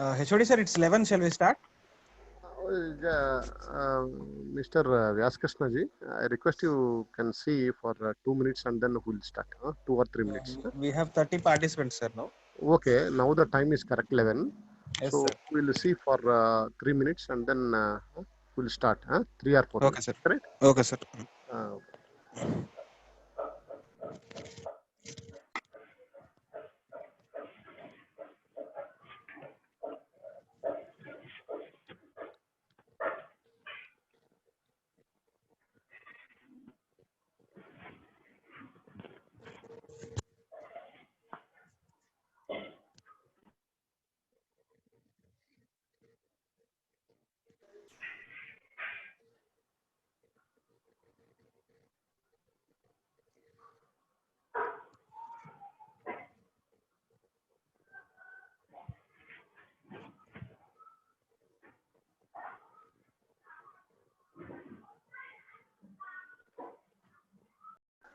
HOD sir, it's 11. Shall we start? Mr. Vyaskrishna ji, I request you can see for 2 minutes and then we'll start. 2 or 3 minutes. We have 30 participants, sir, now. Okay, now the time is correct 11. Yes, So sir. we'll see for 3 minutes and then we'll start. 3 or 4 Okay, minutes. sir. Correct? Okay, sir.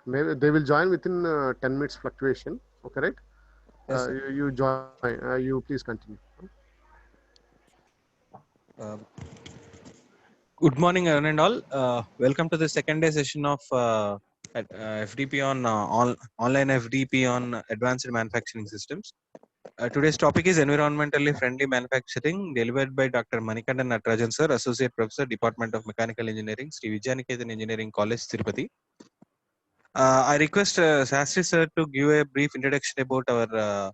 Maybe they will join within 10 minutes fluctuation. Okay, right? Yes, sir. You join. You please continue. Good morning, one and all. Welcome to the second day session of FDP on online FDP on advanced manufacturing systems. Today's topic is environmentally friendly manufacturing, delivered by Dr. Manikandan Natarajan sir, Associate Professor, Department of Mechanical Engineering, Sri Vijayaniketan Engineering College, Tirupati. I request Sastry sir to give a brief introduction about our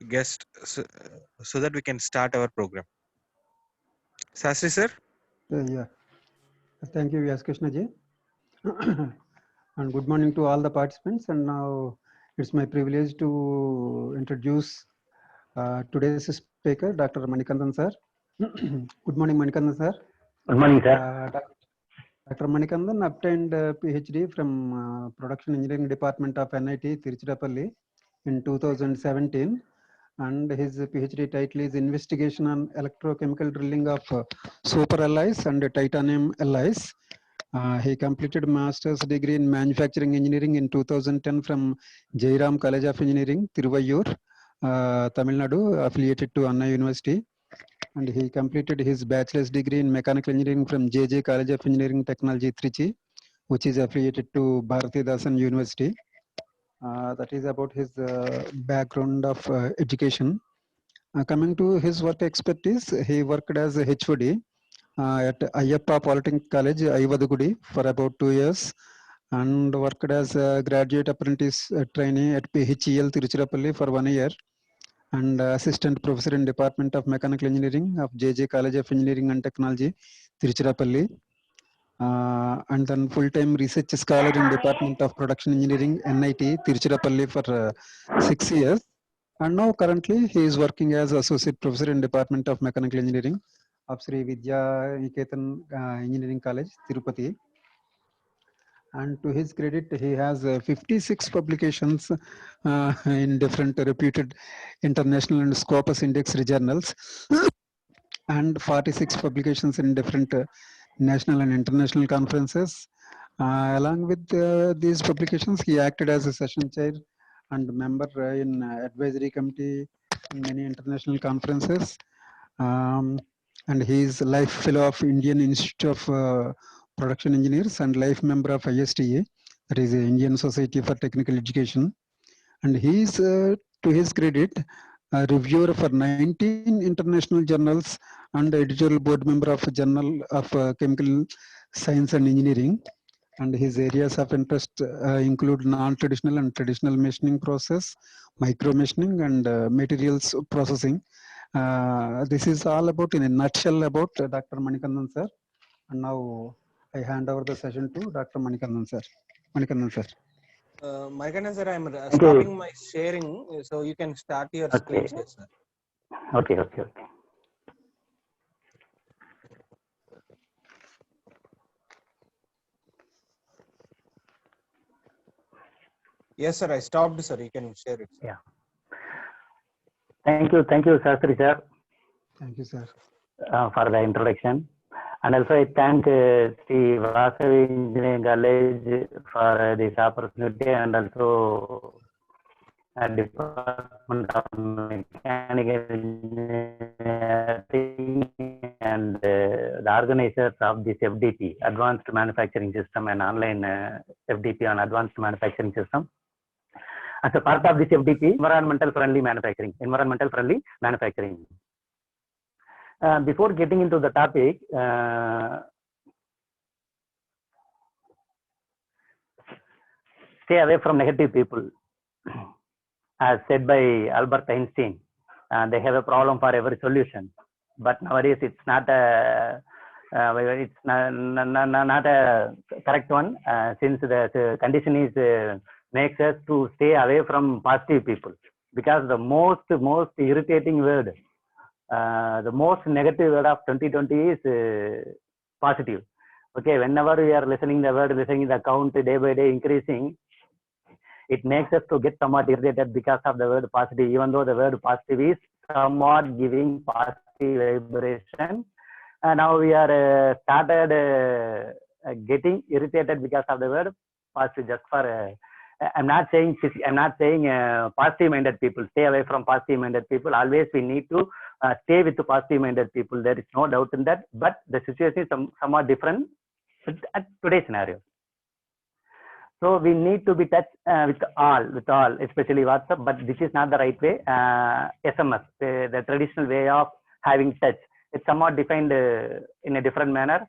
guest so that we can start our program. Sastry sir? Yeah. Thank you, Vyaskrishna ji. And good morning to all the participants. And now it's my privilege to introduce today's speaker, Dr. Manikandan sir. Good morning, Manikandan sir. Good morning, sir. Dr. Manikandan obtained a PhD from Production Engineering Department of NIT Tiruchirappalli in 2017. And his PhD title is Investigation on Electrochemical Drilling of Super Alloys and Titanium Alloys. He completed master's degree in manufacturing engineering in 2010 from Jairam College of Engineering, Tiruvallur, Tamil Nadu, affiliated to Anna University. And he completed his bachelor's degree in mechanical engineering from JJ College of Engineering Technology, Trichy, which is affiliated to Bharatidasan University. That is about his background of education. Coming to his work expertise, he worked as a HOD at Ayyappa Polytechnic College, Aivadugudi, for about 2 years, and worked as a graduate apprentice trainee at PHEL Tiruchirappalli for 1 year, and assistant professor in Department of Mechanical Engineering of JJ College of Engineering and Technology, Tiruchirappalli. And then full-time research scholar in Department of Production Engineering, NIT, Tiruchirappalli for 6 years. And now currently he is working as associate professor in Department of Mechanical Engineering of Sri Vijayaniketan Engineering College, Tirupati. And to his credit, he has 56 publications in different reputed international and Scopus Index journals, and 46 publications in different national and international conferences. Along with these publications, he acted as a session chair and member in advisory committee in many international conferences. And he is life fellow of Indian Institute of Production Engineers and life member of ISTA, that is the Indian Society for Technical Education. And he is, to his credit, a reviewer for 19 international journals and editorial board member of a Journal of Chemical Science and Engineering. And his areas of interest include non-traditional and traditional machining process, micro machining, and materials processing. This is all about, in a nutshell, about Dr. Manikandan sir. And now I hand over the session to Dr. Manikandan sir. Manikandan sir. Manikandan sir, I am stopping my sharing, so you can start your screen share, sir. Okay. Yes, sir, I stopped, sir. You can share it, sir. Yeah. Thank you, Sastry sir. Thank you, sir. For the introduction. And also I thank Sri Vasavi Engineering College for this opportunity, and also Department of Mechanical Engineering and the organizers of this FDP, Advanced Manufacturing System, and online FDP on Advanced Manufacturing System. As a part of this FDP, environmental friendly manufacturing. Before getting into the topic, stay away from negative people. As said by Albert Einstein, they have a problem for every solution. But nowadays it's not a correct one, since the condition is makes us to stay away from positive people, because the most irritating word, the most negative word of 2020 is positive. Okay, whenever we are listening the count day by day increasing, it makes us to get somewhat irritated because of the word positive, even though the word positive is somewhat giving positive vibration. And now we are started getting irritated because of the word positive. Just for I'm not saying positive minded people. Stay away from positive minded people. Always we need to stay with the positive minded people. There is no doubt in that. But the situation is somewhat different at today's scenario. So we need to be touched with all, especially WhatsApp, but this is not the right way. SMS, the traditional way of having touch, it's somewhat defined in a different manner.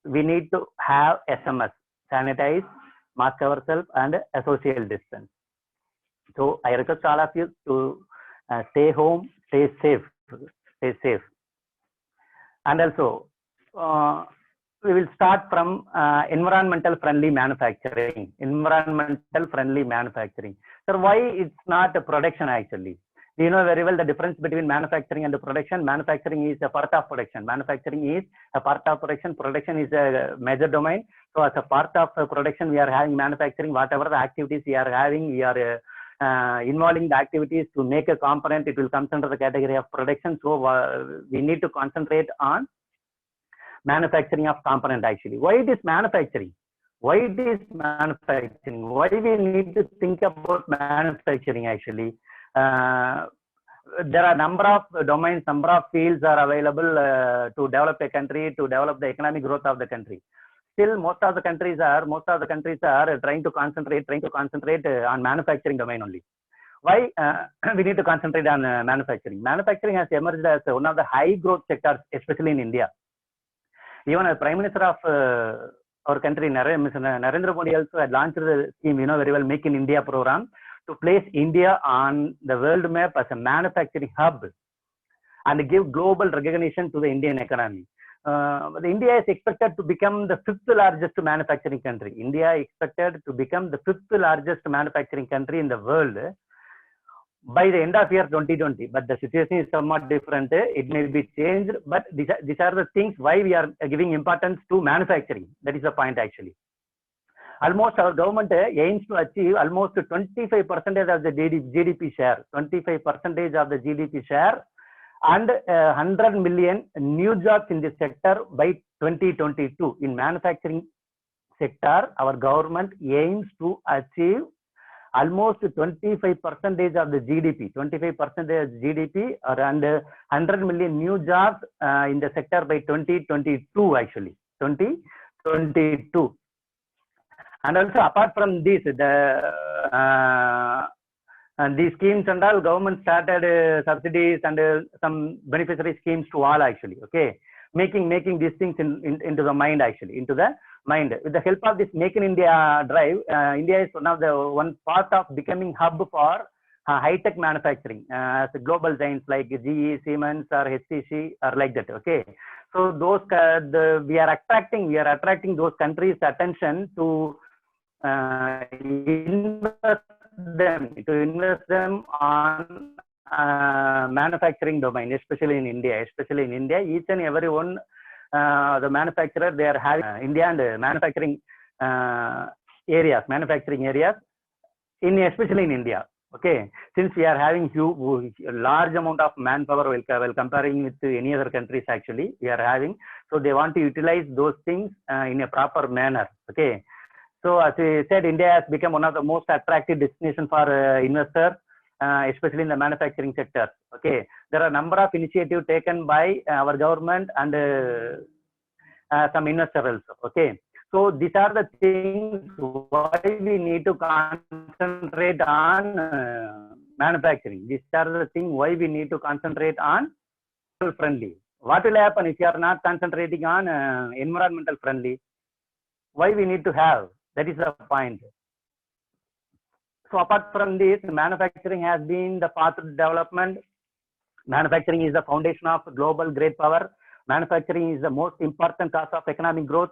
We need to have SMS, sanitize, mask ourselves, and a social distance. So I request all of you to stay home, stay safe. And also, we will start from environmental friendly manufacturing. So why it's not a production actually? You know very well the difference between manufacturing and the production. Manufacturing is a part of production. Production is a major domain. So as a part of production, we are having manufacturing. Whatever the activities we are having, we are involving the activities to make a component. It will come under the category of production. So we need to concentrate on manufacturing of component actually. Why it is manufacturing? Why we need to think about manufacturing actually? There are number of domains, number of fields are available to develop a country, to develop the economic growth of the country. Still, most of the countries are trying to concentrate on manufacturing domain only. Why we need to concentrate on manufacturing? Manufacturing has emerged as one of the high growth sectors, especially in India. Even the Prime Minister of our country, Narendra Modi, also had launched the scheme, you know very well, Make in India program, to place India on the world map as a manufacturing hub and give global recognition to the Indian economy. India is expected to become the 5th largest manufacturing country. in the world by the end of year 2020, but the situation is somewhat different. It may be changed, but these are the things why we are giving importance to manufacturing. That is the point actually. Almost our government aims to achieve almost 25% of the GDP share, and 100 million new jobs in this sector by 2022. In manufacturing sector, our government aims to achieve almost 25% of the GDP, and 100 million new jobs in the sector by 2022 actually, 2022. And also apart from this, these schemes and all, government started subsidies and some beneficiary schemes to all actually, okay, making these things into the mind actually, into the mind. With the help of this Make in India drive, India is one part of becoming hub for high-tech manufacturing, as global giants like GE, Siemens, or HTC, or like that. Okay, so those we are attracting those countries' attention to invest them on manufacturing domain, especially in India. Each and every one, the manufacturer, they are having India and manufacturing areas, especially in India. Okay, since we are having large amount of manpower while comparing with any other countries actually we are having, so they want to utilize those things in a proper manner. Okay, So as we said, India has become one of the most attractive destinations for investors, especially in the manufacturing sector. Okay, there are a number of initiatives taken by our government and some investors also. Okay, so these are the things why we need to concentrate on manufacturing. These are the things why we need to concentrate on friendly. What will happen if you are not concentrating on environmental friendly? Why we need to have? That is the point. So apart from this, manufacturing has been the path to development. Manufacturing is the foundation of global great power. Manufacturing is the most important cause of economic growth.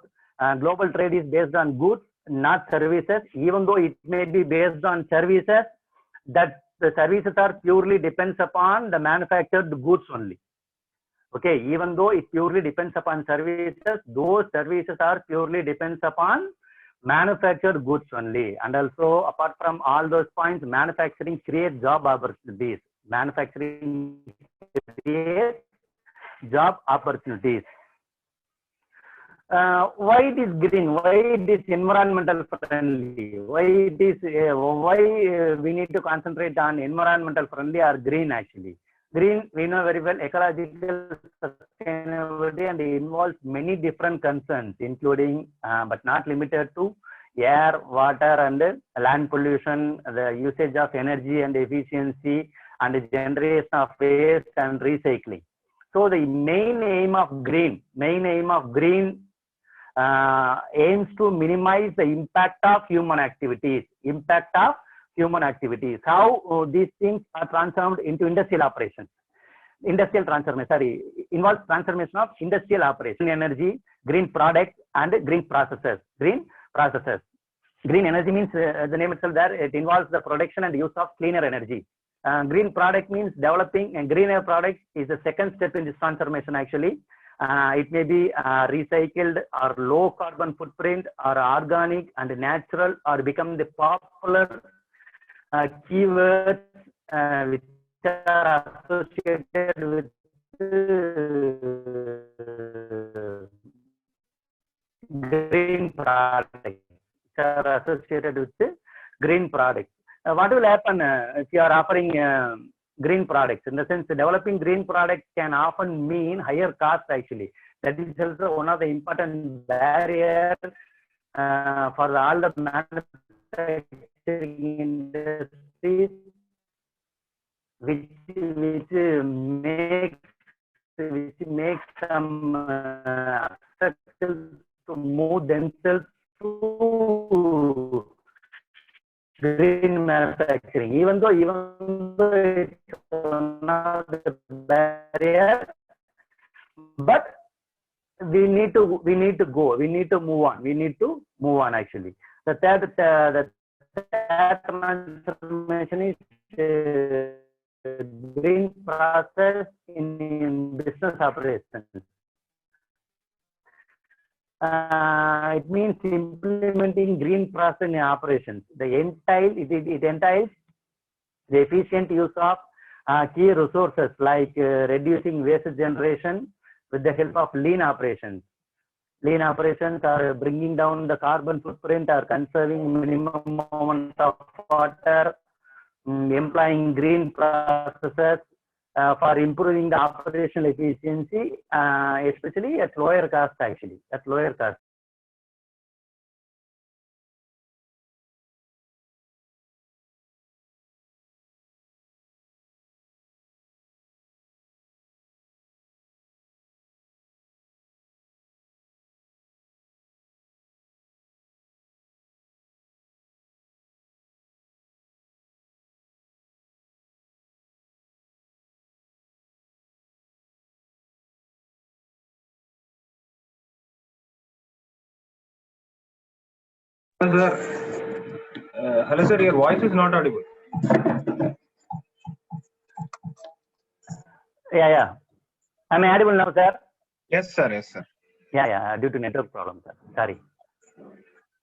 Global trade is based on goods, not services. Even though it may be based on services, that the services are purely depends upon the manufactured goods only. Okay, even though it purely depends upon services, those services are purely depends upon manufactured goods only. And also, apart from all those points, manufacturing creates job opportunities. Manufacturing creates job opportunities. Why it is green? Why it is environmental friendly? Why it is? We need to concentrate on environmental friendly or green actually? Green, we know very well, ecological sustainability, and it involves many different concerns, including but not limited to air, water, and land pollution, the usage of energy and efficiency, and the generation of waste and recycling. So the main aim of green aims to minimize the impact of human activities. How these things are transformed into industrial operations. Involves transformation of industrial operation, energy, green products, and green processes. Green energy means the name itself there, it involves the production and use of cleaner energy. Green product means developing a greener product is the second step in this transformation actually. It may be recycled or low carbon footprint or organic and natural or become the popular keywords which are associated with green products. What will happen if you are offering green products? In the sense, developing green products can often mean higher cost actually. That is also one of the important barriers for all the manufacturing industries, which makes some obstacles to move themselves to green manufacturing. Even though it's one of the barriers, but we need to move on actually. The third transformation is green process in business operations. It means implementing green process in operations. It entails the efficient use of key resources like reducing waste generation with the help of lean operations. Lean operations are bringing down the carbon footprint or conserving minimum amount of water, employing green processes for improving the operational efficiency, especially at lower cost actually, Hello, sir. Your voice is not audible. Yeah. Am I audible now, sir? Yes, sir. Yes, sir. Yeah. Due to network problem, sir. Sorry.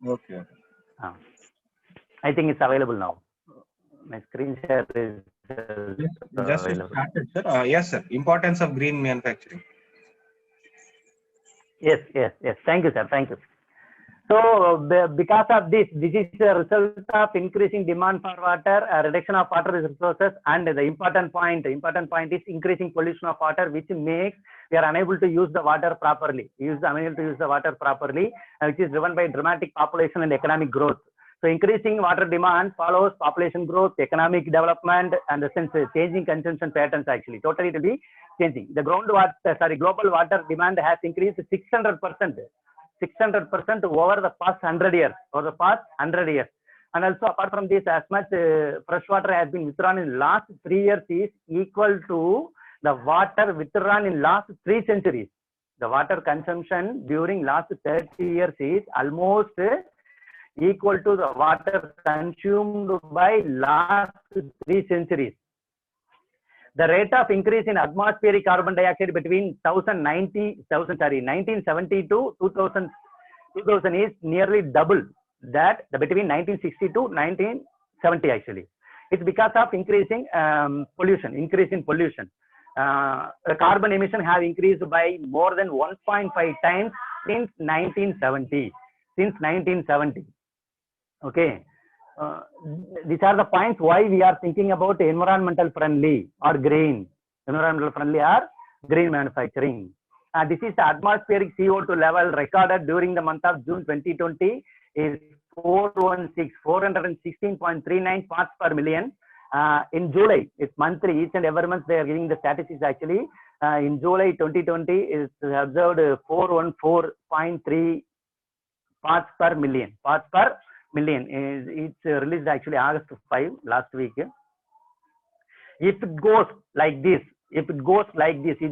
Okay. I think it's available now. My screen share is Just started, sir. Yes, sir. Importance of green manufacturing. Yes. Thank you, sir. Thank you. Because of this is a result of increasing demand for water, reduction of water resources, and the important point is increasing pollution of water, which makes we are unable to use the water properly. Unable to use the water properly, which is driven by dramatic population and economic growth. So increasing water demand follows population growth, economic development, and the sense changing consumption patterns. Actually, totally to be changing. The global water demand has increased 600%. 600% over the past 100 years. And also, apart from this, as much fresh water has been withdrawn in last 3 years is equal to the water withdrawn in last 3 centuries. The water consumption during last 30 years is almost equal to the water consumed by last 3 centuries. The rate of increase in atmospheric carbon dioxide between 1970 to 2000 is nearly double that between 1960 to 1970 actually. It's because of increasing pollution. The carbon emission have increased by more than 1.5 times since 1970. Okay. These are the points why we are thinking about environmental friendly or green manufacturing. This is the atmospheric CO2 level recorded during the month of June 2020 is 416.39 parts per million. In July, it's monthly, each and every month they are giving the statistics actually. In July 2020 is observed 414.3 parts per million. It's released actually August 5 last week. If it goes like this, you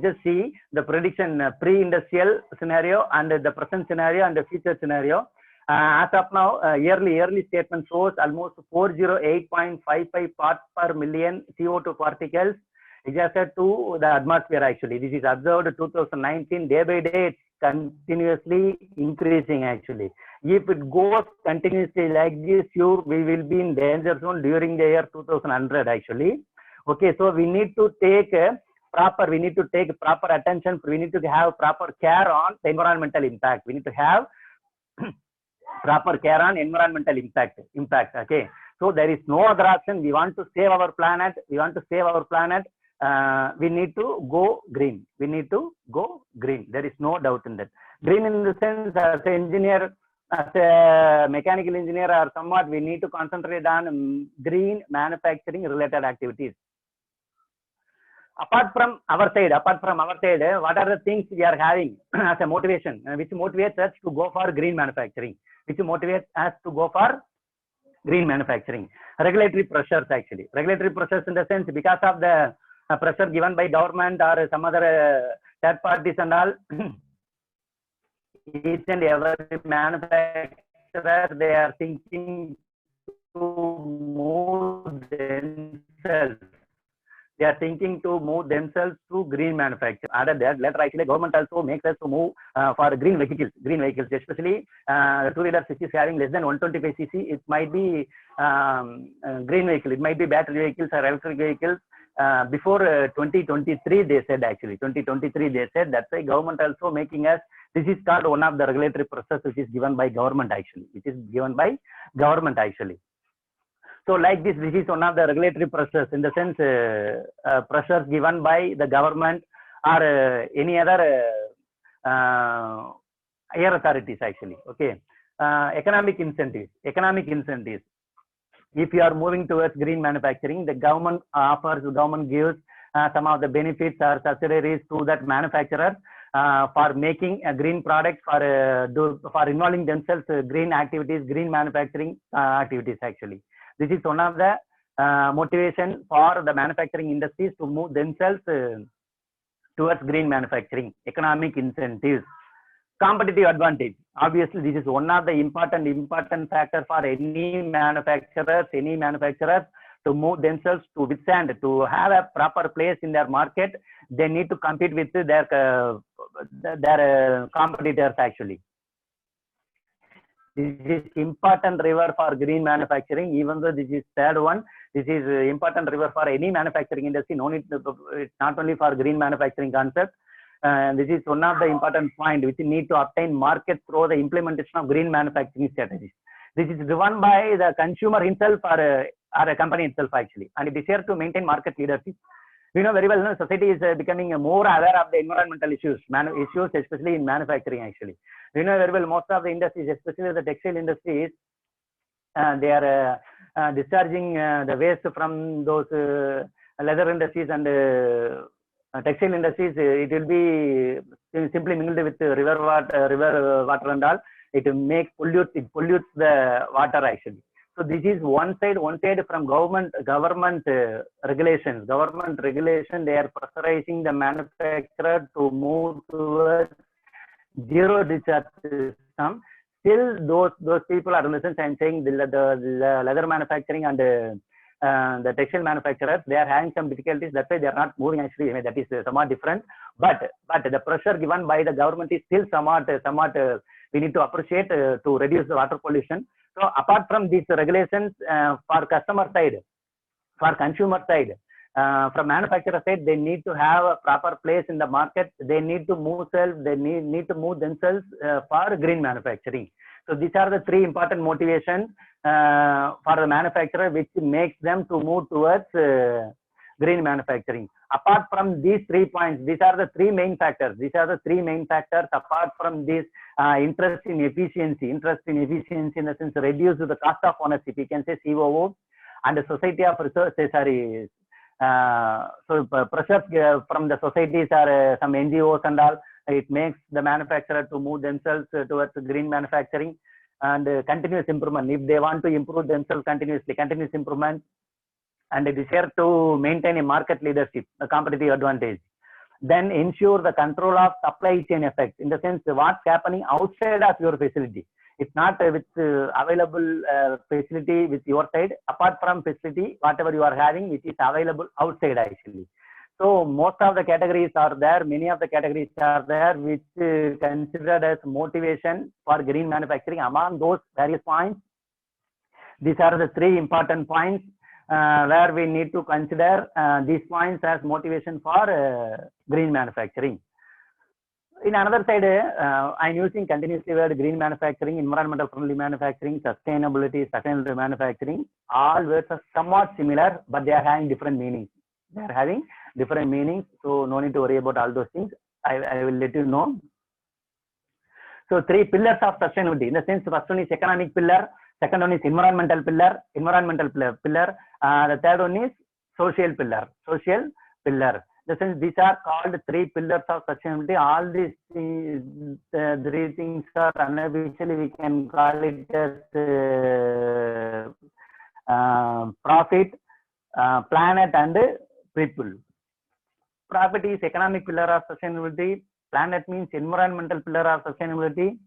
just see the prediction pre-industrial scenario and the present scenario and the future scenario. As of now, yearly statement shows almost 408.55 parts per million CO2 particles adjusted to the atmosphere actually. This is observed 2019, day by day it's continuously increasing actually. If it goes continuously like this, we will be in danger zone during the year 2100 actually. Okay, so we need to take proper attention. We need to have proper care on the environmental impact. We need to have proper care on environmental impact. Okay, so there is no other option. We want to save our planet. We need to go green. There is no doubt in that. Green in the sense, as an engineer, as a mechanical engineer or somewhat, we need to concentrate on green manufacturing related activities. Apart from our side, what are the things we are having as a motivation, which motivates us to go for green manufacturing? Regulatory pressures actually. Regulatory pressures in the sense because of the pressure given by government or some other third parties and all. Each and every manufacturer, they are thinking to move themselves. To green manufacturing. Other than that, actually government also makes us to move for green vehicles, especially two-wheelers which is having less than 125 cc. It might be green vehicle. It might be battery vehicles or electric vehicles. Before 2023, they said actually. 2023, they said that's why government also making us. This is called one of the regulatory process which is given by government actually. So like this is one of the regulatory pressures in the sense pressures given by the government or any other higher authorities actually. Okay, economic incentives. If you are moving towards green manufacturing, the government gives some of the benefits or subsidies to that manufacturer for making a green product, for involving themselves green activities, green manufacturing activities actually. This is one of the motivation for the manufacturing industries to move themselves towards green manufacturing. Economic incentives. Competitive advantage. Obviously, this is one of the important factor for any manufacturers to move themselves to withstand, to have a proper place in their market. They need to compete with their competitors actually. This is important driver for green manufacturing. Even though this is third one, this is important driver for any manufacturing industry. No need to, it's not only for green manufacturing concept. this is one of the important point which need to obtain market through the implementation of green manufacturing strategies. This is driven by the consumer himself or a company itself actually, and it is here to maintain market leadership. We know very well, society is becoming more aware of the environmental issues, especially in manufacturing actually. We know very well most of the industries, especially the textile industries, they are discharging the waste from those leather industries and textile industries. It will be simply mingled with river water and all. It pollutes the water actually. So this is one side from government regulations. Government regulation, they are pressurizing the manufacturer to move towards zero discharge system. Still, those people are listening and saying the leather manufacturing and the textile manufacturers, they are having some difficulties. That's why they are not moving actually. That is somewhat different. But the pressure given by the government is still somewhat we need to appreciate to reduce the water pollution. So apart from these regulations, for customer side, for consumer side, from manufacturer side, they need to have a proper place in the market. They need to move they need to move themselves for green manufacturing. So these are the three important motivations for the manufacturer which makes them to move towards green manufacturing. Apart from these 3 points, these are the three main factors. Apart from this interest in efficiency in the sense reduce the cost of ownership, you can say COO, and the society of research, so pressures from the societies or some NGOs and all, it makes the manufacturer to move themselves towards green manufacturing and continuous improvement. If they want to improve themselves continuously, continuous improvement, and it is here to maintain a market leadership, a competitive advantage. Then ensure the control of supply chain effect, in the sense what's happening outside of your facility. It's not with available facility with your side. Apart from facility, whatever you are having, it is available outside actually. So most of the categories are there, many of the categories are there which considered as motivation for green manufacturing. Among those various points, these are the three important points where we need to consider these points as motivation for green manufacturing. In another side, I'm using continuously word green manufacturing, environmental friendly manufacturing, sustainability manufacturing. All words are somewhat similar, but they are having different meanings. So no need to worry about all those things. I will let you know. So three pillars of sustainability. In the sense, first one is economic pillar, second one is environmental pillar. The third one is social pillar. The sense these are called three pillars of sustainability. All these three things are unofficially we can call it as profit, planet, and people. Profit is economic pillar of sustainability. Planet means environmental pillar of sustainability.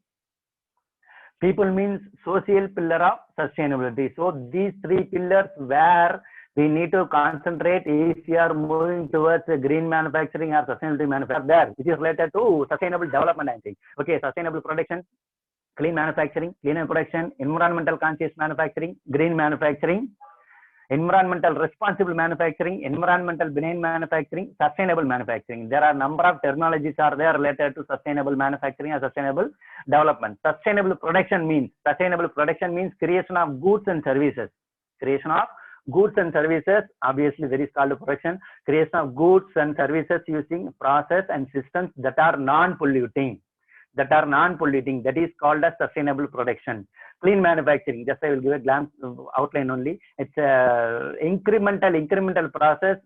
People means social pillar of sustainability. So these three pillars where we need to concentrate if you are moving towards green manufacturing or sustainability manufacturing, there which is related to sustainable development, I think. Okay, sustainable production, clean manufacturing, cleaner production, environmental conscious manufacturing, green manufacturing, environmental responsible manufacturing, environmental benign manufacturing, sustainable manufacturing. There are number of terminologies are there related to sustainable manufacturing and sustainable development. Sustainable production means creation of goods and services. Obviously there is called production. Creation of goods and services using process and systems that are non-polluting. That is called as sustainable production. Clean manufacturing, just I will give a glance outline only. It's a incremental process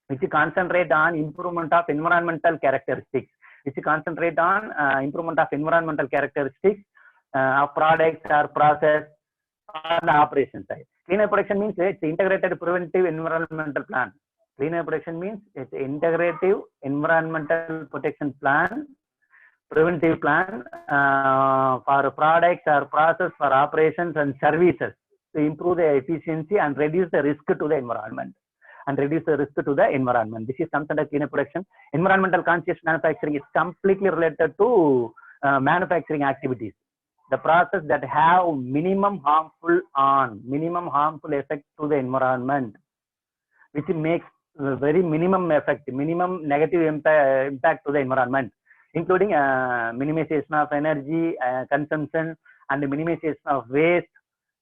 which concentrate on improvement of environmental characteristics. Of products or process on the operation side. Cleaner production means it's integrated preventive environmental plan. Cleaner production means it's integrative environmental protection plan, preventive plan for products or process for operations and services to improve the efficiency and reduce the risk to the environment. This is something like cleaner production. Environmental conscious manufacturing is completely related to manufacturing activities. The process that have minimum harmful effect to the environment, which makes very minimum effect, minimum negative impact to the environment, including minimization of energy consumption and minimization of waste.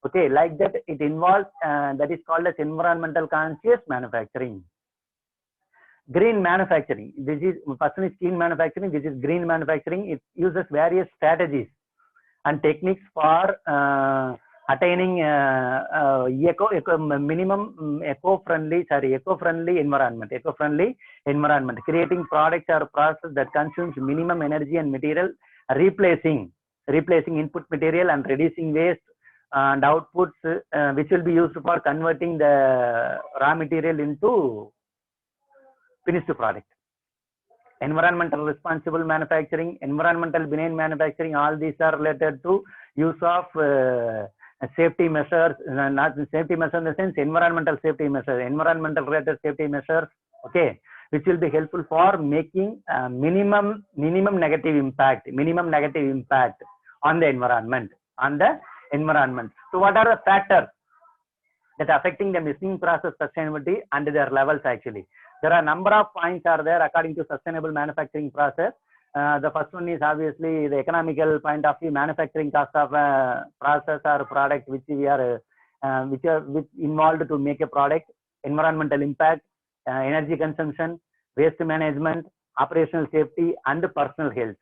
Okay, like that, it involves that is called as environmental conscious manufacturing. Green manufacturing. This is first one is clean manufacturing. This is green manufacturing. It uses various strategies and techniques for attaining minimum eco-friendly environment, creating products or process that consumes minimum energy and material, replacing input material and reducing waste and outputs, which will be used for converting the raw material into finished product. Environmental responsible manufacturing, environmental benign manufacturing, all these are related to use of safety measures, not safety measures in the sense environmental safety measures, environmental related safety measures, okay, which will be helpful for making minimum negative impact on the environment. So what are the factors that are affecting the machining process sustainability and their levels actually? There are a number of points are there according to sustainable manufacturing process. The first one is obviously the economical point of view, manufacturing cost of a process or product which are involved to make a product, environmental impact, energy consumption, waste management, operational safety and personal health.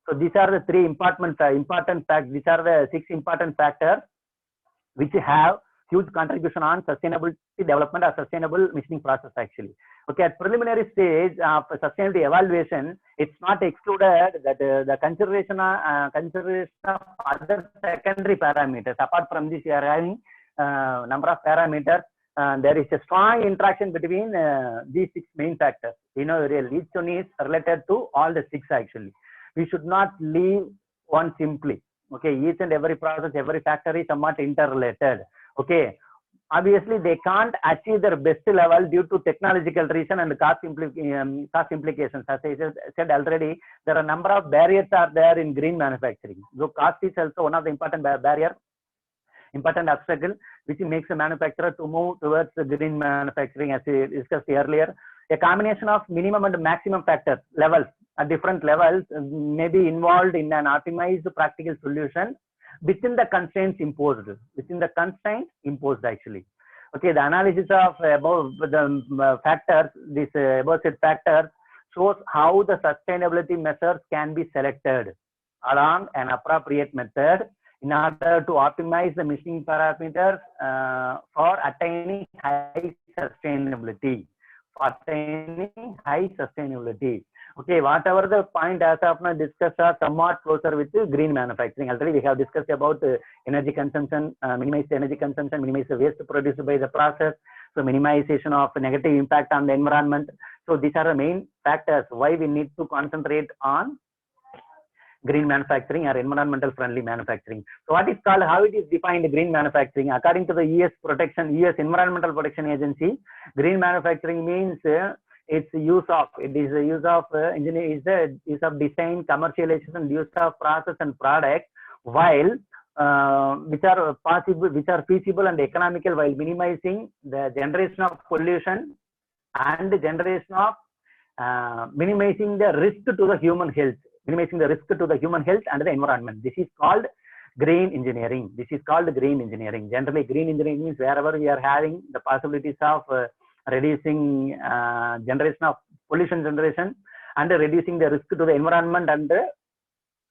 So these are the three important facts. These are the 6 important factors which have huge contribution on sustainability development or sustainable machining process actually. Okay, at preliminary stage of sustainability evaluation, it's not excluded that the consideration of other secondary parameters. Apart from this, you are having number of parameters. There is a strong interaction between these 6 main factors. Each one is related to all the 6 actually. We should not leave one simply. Okay, each and every process, every factor is somewhat interrelated. Okay, obviously they can't achieve their best level due to technological reason and cost implications. As I said already, there are a number of barriers are there in green manufacturing. So cost is also one of the important important obstacle which makes a manufacturer to move towards the green manufacturing, as we discussed earlier. A combination of minimum and maximum factors levels at different levels may be involved in an optimized practical solution within the constraints imposed actually. Okay, the analysis of above the factors, this above said factors, shows how the sustainability measures can be selected along an appropriate method in order to optimize the machining parameters for attaining high sustainability. Okay, whatever the point as of now discussed are somewhat closer with green manufacturing. Already we have discussed about energy consumption, minimize the energy consumption, minimize the waste produced by the process, so minimization of negative impact on the environment. So these are the main factors why we need to concentrate on green manufacturing or environmental friendly manufacturing. So what is called, how it is defined green manufacturing? According to the US Environmental Protection Agency, green manufacturing means its use of engineering, is the use of design, commercialization, use of process and product, while which are feasible and economical, while minimizing the generation of pollution and the generation of minimizing the risk to the human health, and the environment. This is called green engineering. Generally, green engineering means wherever we are having the possibilities of reducing generation of pollution generation and reducing the risk to the environment and the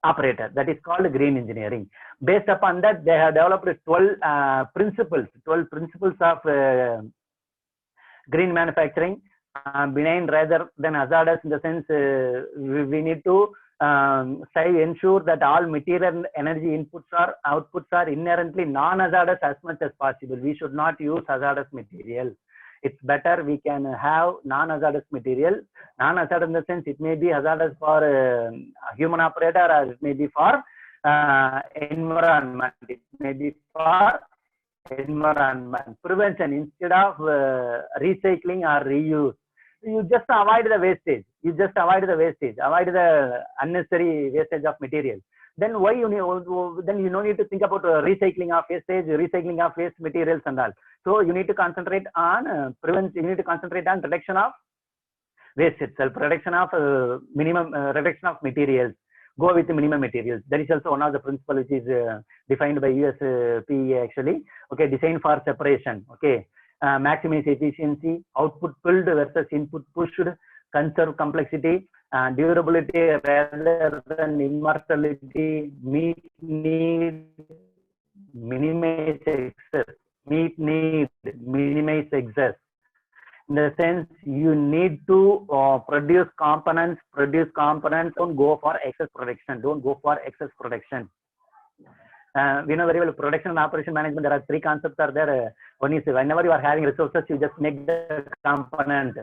operator. That is called green engineering. Based upon that, they have developed 12 principles of green manufacturing, benign rather than hazardous, in the sense we need to ensure that all material and energy inputs or outputs are inherently non-hazardous as much as possible. We should not use hazardous material. It's better we can have non-hazardous material. Non-hazardous in the sense it may be hazardous for a human operator, or it may be for environment. It may be for environment prevention instead of recycling or reuse. You just avoid the wastage. Avoid the unnecessary wastage of material. then why you need, then you no need to think about recycling of wastage, recycling of waste materials and all. So you need to concentrate on prevention. You need to concentrate on reduction of waste itself, reduction of reduction of materials. Go with the minimum materials. That is also one of the principles which is defined by US PE actually. Okay, design for separation. Okay, maximize efficiency, output pulled versus input pushed, conserve complexity, durability rather than immortality, meet need, minimize excess, meet need, minimize excess. In the sense, you need to produce components, don't go for excess production, we know very well production and operation management, there are three concepts are there. One is whenever you are having resources, you just make the component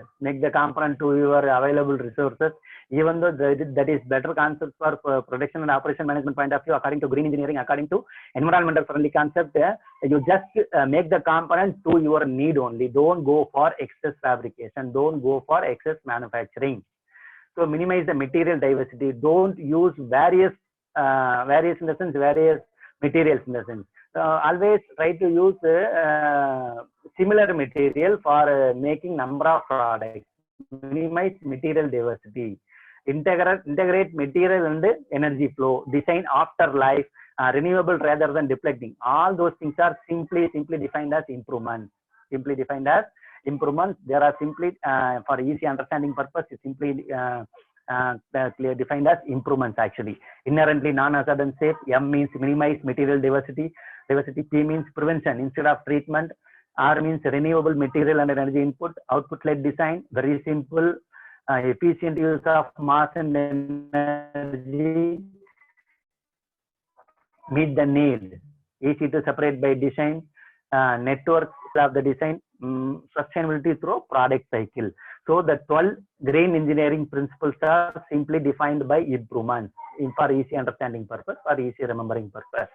to your available resources. Even though that is better concept for production and operation management point of view, according to green engineering, according to environmental friendly concept, you just make the component to your need only. Don't go for excess fabrication. Don't go for excess manufacturing. So minimize the material diversity. Don't use various in the sense various materials in the sense. Always try to use similar material for making number of products. Minimize material diversity. Integrate material and energy flow. Design afterlife. Renewable rather than depleting. All those things are simply defined as improvements. There are simply for easy understanding purpose. Simply clear defined as improvements actually. Inherently non-hazard and safe. M means minimize material diversity. P means prevention instead of treatment. R means renewable material and energy input. Output led design. Very simple. Efficient use of mass and energy. Meet the need. Easy to separate by design. Networks of the design. Sustainability through product cycle. So the 12 green engineering principles are simply defined by improvements for easy understanding purpose, for easy remembering purpose.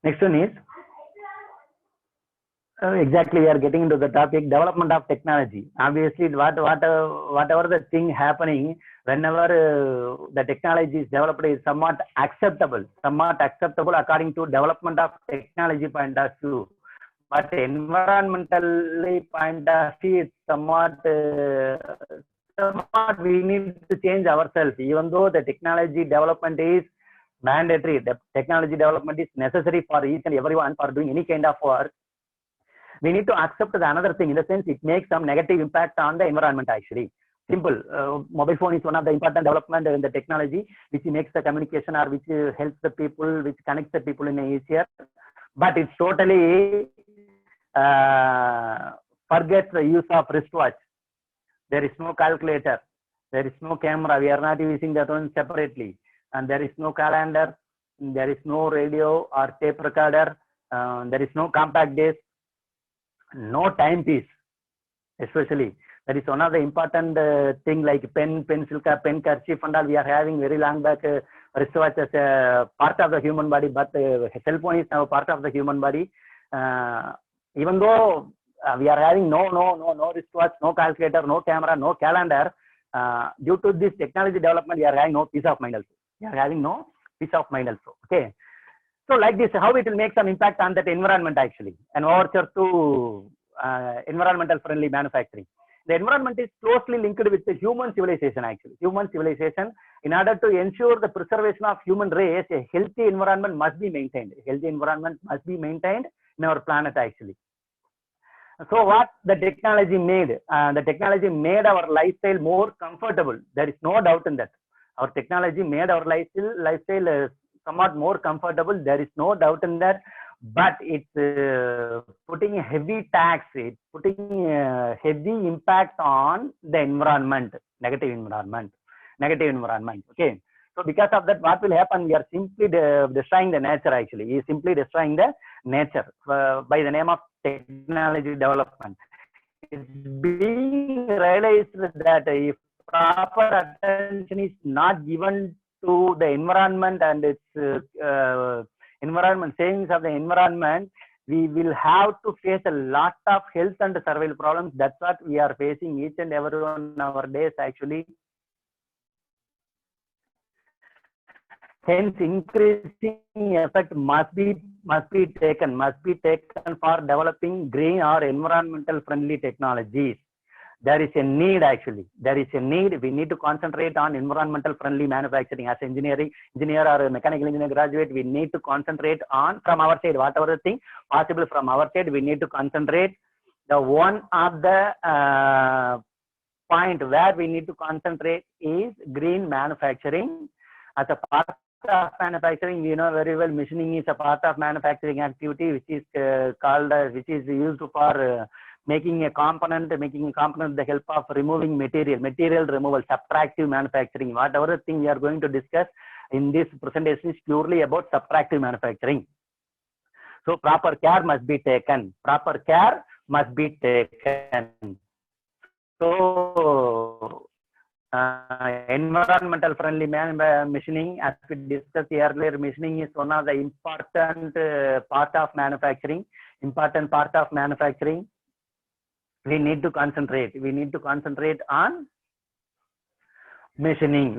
Next one is exactly we are getting into the topic development of technology. Obviously, whatever the thing happening, whenever the technology is developed is somewhat acceptable according to development of technology point of view. But environmentally point of view, it's somewhat we need to change ourselves. Even though the technology development is mandatory, the technology development is necessary for each and everyone for doing any kind of work. We need to accept the another thing in the sense it makes some negative impact on the environment actually. Simple. Mobile phone is one of the important development in the technology which makes the communication or which helps the people, which connects the people in easier. But it's totally forget the use of wristwatch. There is no calculator. There is no camera. We are not using that one separately. And there is no calendar. There is no radio or tape recorder. There is no compact disc. No timepiece. Especially. That is one of the important thing like pen, pencil, pen, kerchief and all. We are having very long back wristwatch as a part of the human body. But cell phone is now part of the human body. Even though we are having no wristwatch, no calculator, no camera, no calendar, due to this technology development, we are having no peace of mind also. Okay. So like this, how it will make some impact on that environment actually. An overture to environmental friendly manufacturing. The environment is closely linked with the human civilization actually. Human civilization, in order to ensure the preservation of human race, a healthy environment must be maintained. A healthy environment must be maintained in our planet actually. So what the technology made? The technology made our lifestyle more comfortable. There is no doubt in that. Our technology made our lifestyle somewhat more comfortable. There is no doubt in that. But it's putting a heavy tax, it's putting a heavy impact on the environment, negative environment. Okay. So because of that, what will happen? We are simply destroying the nature actually. We are simply destroying the nature by the name of technology development. It's being realized that if proper attention is not given to the environment and its environment, sayings of the environment, we will have to face a lot of health and survival problems. That's what we are facing each and every one nowadays actually. Hence, increasing effect must be taken for developing green or environmental friendly technologies. There is a need actually. There is a need. We need to concentrate on environmental friendly manufacturing. As engineer or a mechanical engineer graduate, we need to concentrate on, from our side, whatever the thing possible from our side, we need to concentrate. The one of the point where we need to concentrate is green manufacturing. As a part of manufacturing, you know very well, machining is a part of manufacturing activity, which is which is used for making a component with the help of removing material removal, subtractive manufacturing. Whatever the thing we are going to discuss in this presentation is purely about subtractive manufacturing. So proper care must be taken. So environmental friendly machining, as we discussed earlier, machining is one of the important part of manufacturing. We need to concentrate on machining.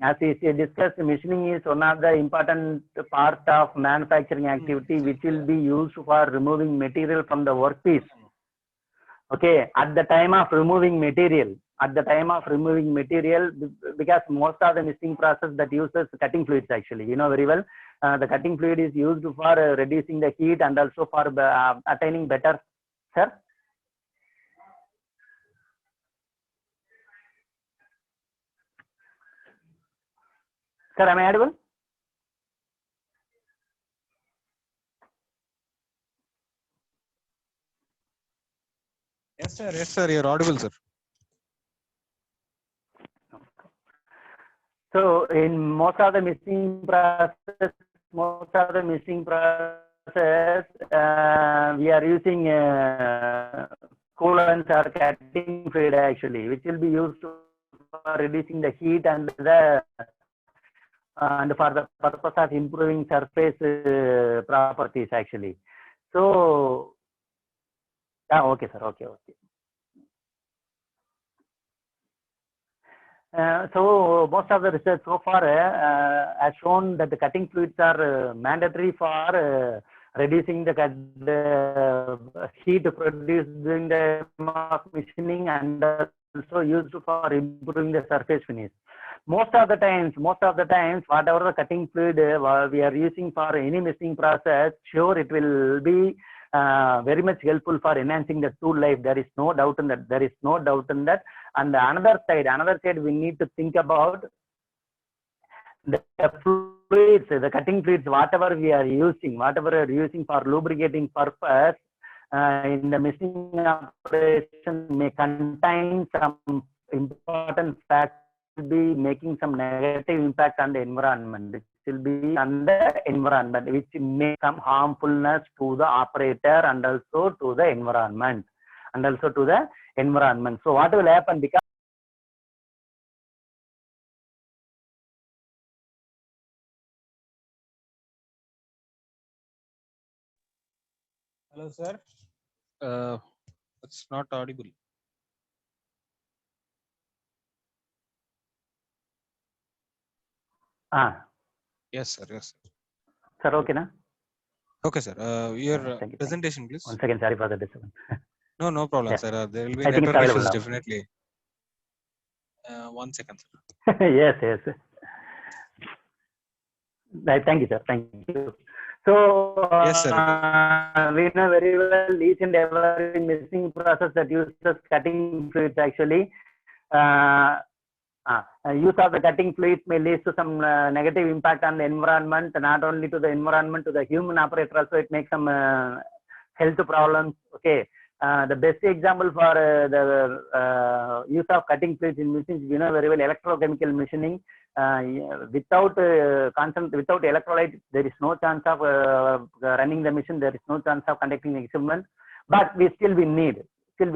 As we discussed, machining is one of the important part of manufacturing activity, which will be used for removing material from the workpiece. Okay, at the time of removing material, because most of the machining process that uses cutting fluids actually, you know very well, the cutting fluid is used for reducing the heat and also for attaining better. Sir? Sir, am I audible? Yes, sir. You're audible, sir. So, in most of the machining process, we are using coolants or cutting fluid actually, which will be used for reducing the heat and for the purpose of improving surface properties actually. So, okay, sir. Okay. So most of the research so far has shown that the cutting fluids are mandatory for reducing the heat produced during the machining and also used for improving the surface finish. Most of the times, whatever the cutting fluid we are using for any machining process, sure it will be very much helpful for enhancing the tool life. There is no doubt in that. And another side, we need to think about the fluids, the cutting fluids, whatever we are using for lubricating purpose in the machining operation may contain some important factors, be making some negative impact on the environment. It will be on the environment, which may some harmfulness to the operator and also to the environment. So what will happen? Because Hello, sir. It's not audible. Yes, sir. Sir, okay, na? Okay, sir. Your presentation, please. One second, sorry for the disturbance. No problem, sir. There will be I think network it's issues now. definitely. 1 second, sir. Yes. Right, thank you, sir. Thank you. So, yes, sir. We know very well each and every machining process that uses cutting fluids actually. Use of the cutting fluids may lead to some negative impact on the environment, not only to the environment, to the human operator also. It makes some health problems. Okay. The best example for the use of cutting fluids in machines, you know very well, electrochemical machining. Without electrolyte, there is no chance of running the machine. There is no chance of conducting the experiment. But we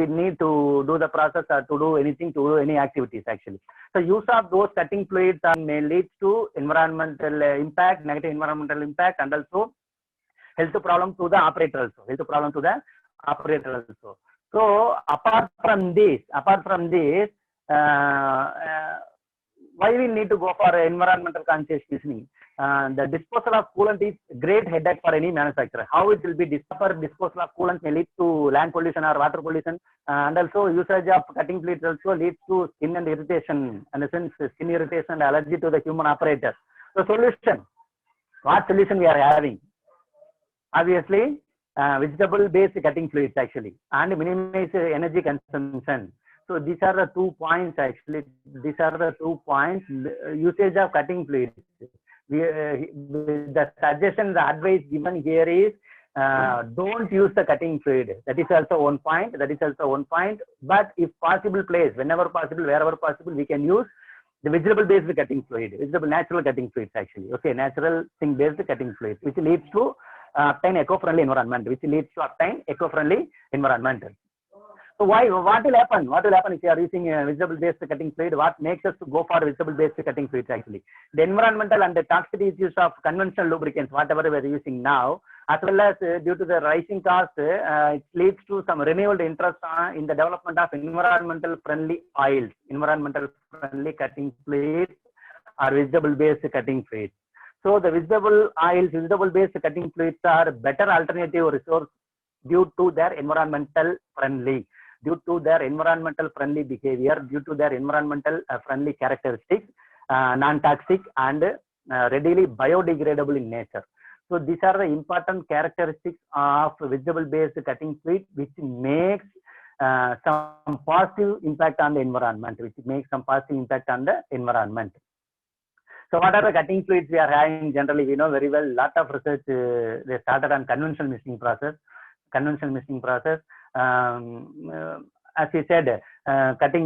need to do the process or to do any activities actually. So use of those cutting fluids may lead to environmental impact, negative environmental impact, and also health problem to the operator also. So apart from this, why we need to go for environmental conscious machining? The disposal of coolant is great headache for any manufacturer. How it will be disposal of coolant may lead to land pollution or water pollution, and also usage of cutting fluids also leads to skin and irritation, and since skin irritation and allergy to the human operator. So solution, what solution we are having? Obviously, vegetable-based cutting fluids actually, and minimize energy consumption. So these are the 2 points actually. These are the 2 points. Usage of cutting fluids. The suggestion, the advice given here is don't use the cutting fluid. That is also 1 point. That is also 1 point. But if possible place, whenever possible, wherever possible, we can use the vegetable-based cutting fluid, natural cutting fluids actually. Okay, natural thing-based cutting fluids, which leads to obtain eco-friendly environment. So what will happen? What will happen if you are using vegetable-based cutting fluid? What makes us to go for vegetable-based cutting fluids actually? The environmental and the toxic issues of conventional lubricants, whatever we are using now, as well as due to the rising cost, it leads to some renewed interest in the development of environmental friendly oils, environmental friendly cutting fluids, or vegetable-based cutting fluids. So the vegetable oils, vegetable-based cutting fluids are better alternative resource due to their environmental friendly. Due to their environmental friendly behavior, due to their environmental friendly characteristics, non-toxic and readily biodegradable in nature. So these are the important characteristics of vegetable-based cutting fluid, which makes some positive impact on the environment. So what are the cutting fluids we are having? Generally, we know very well. Lot of research they started on conventional machining process. As we said,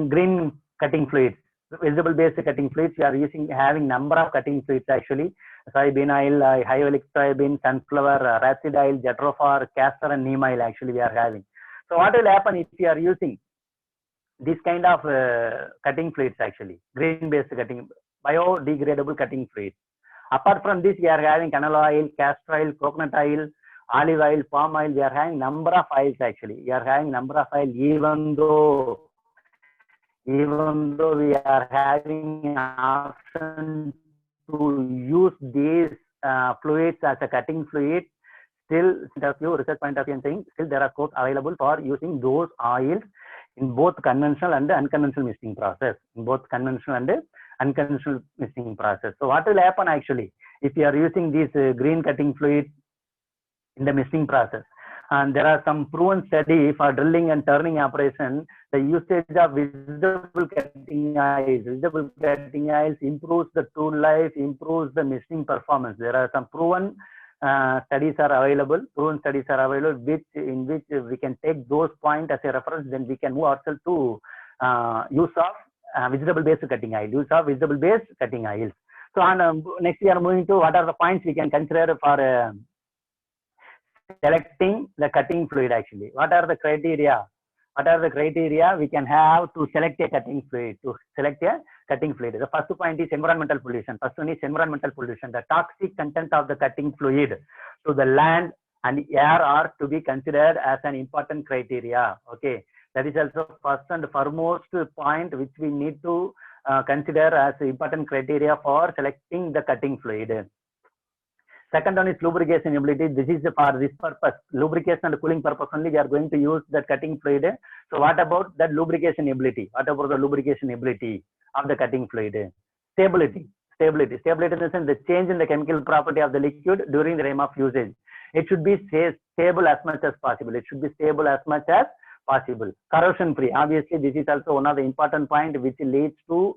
green cutting fluids, vegetable-based cutting fluids. We are having number of cutting fluids actually. Soybean oil, high oleic soybean, sunflower, rapeseed oil, jatropha, castor, and neem oil actually we are having. So what will happen if you are using this kind of cutting fluids actually, green-based cutting, biodegradable cutting fluids. Apart from this, we are having canola oil, castor oil, coconut oil, olive oil, palm oil. We are having number of oils actually. We are having number of oil, even though we are having an option to use these fluids as a cutting fluid. Still, the few research point of view saying still there are codes available for using those oils in both conventional and unconventional machining process. So what will happen actually if you are using these green cutting fluids in the machining process? And there are some proven study for drilling and turning operation. The usage of vegetable cutting oils improves the tool life, improves the machining performance. There are some proven studies are available, in which we can take those points as a reference. Then we can move ourselves to use of vegetable-based cutting oils. So on, next we are moving to what are the points we can consider for selecting the cutting fluid actually. What are the criteria we can have to select a cutting fluid? The first point is environmental pollution. The toxic content of the cutting fluid to the land and air are to be considered as an important criteria. Okay, that is also first and foremost point which we need to consider as important criteria for selecting the cutting fluid. Second one is lubrication ability. This is for this purpose, lubrication and cooling purpose only we are going to use the cutting fluid. So what about that lubrication ability? What about the lubrication ability of the cutting fluid? Stability in the sense the change in the chemical property of the liquid during the time of usage. It should be stable as much as possible. Corrosion free. Obviously, this is also one of the important point which leads to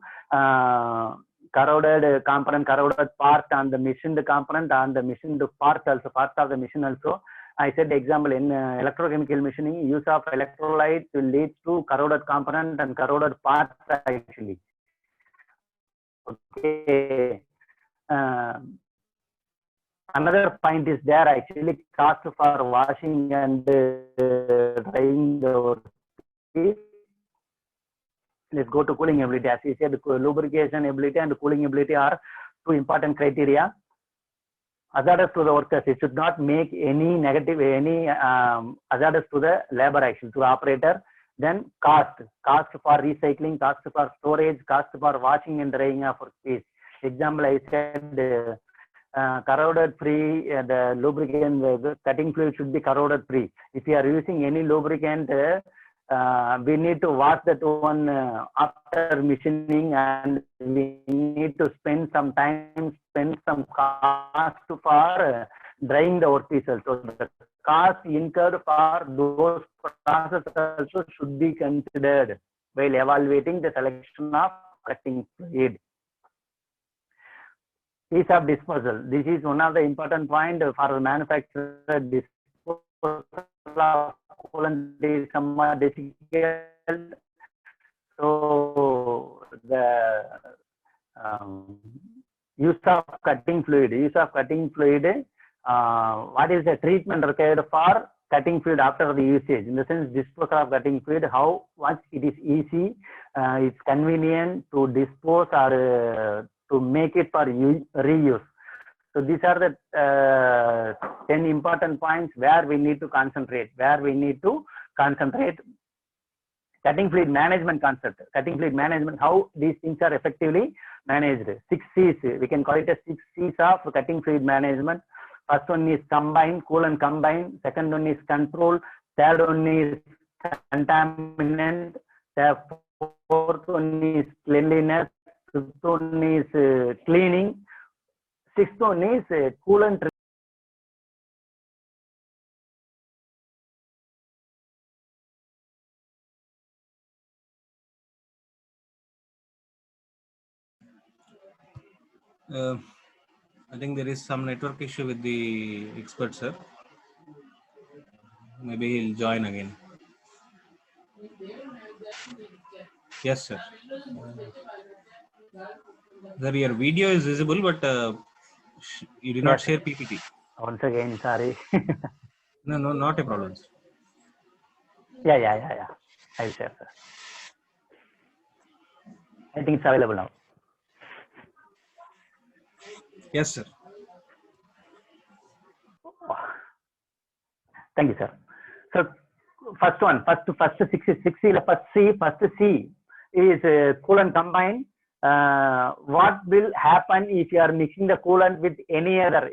corroded component, corroded part on the machined component, on the machined part also, part of the machine also. I said example in electrochemical machining, use of electrolyte will lead to corroded component and corroded parts actually. Okay. Another point is there actually cost for washing and drying the piece. Let's go to cooling ability. As we said, lubrication ability and cooling ability are two important criteria. Hazardous to the workers. It should not make any hazardous to the labor action, to the operator. Then cost for recycling, cost for storage, cost for washing and drying of workpiece. Example, I said corroded free, the lubricant, the cutting fluid should be corroded free. If you are using any lubricant, we need to wash that one after machining, and we need to spend some time, spend some cost for drying the workpieces. So the cost incurred for those processes also should be considered while evaluating the selection of cutting fluid. Ease of disposal. This is one of the important points for the manufacturer. Disposal of coolant is somewhat difficult. So the use of cutting fluid. What is the treatment required for cutting fluid after the usage? In the sense, disposal of cutting fluid, how much it is easy, it's convenient to dispose or to make it for reuse. So these are the 10 important points where we need to concentrate. Cutting fluid management concept. Cutting fluid management, how these things are effectively managed. 6 C's. We can call it as 6 C's of cutting fluid management. First one is combine, coolant combine. Second one is control. Third one is contaminant. The fourth one is cleanliness. Fifth one is cleaning. Sixth one is coolant. I think there is some network issue with the expert, sir. Maybe he'll join again. Yes, sir. Sir, your video is visible, but you did not share PPT. Once again, sorry. No, not a problem. Yeah. I will share, sir. I think it's available now. Yes, sir. Thank you, sir. So first C is coolant combine. What will happen if you are mixing the coolant with any other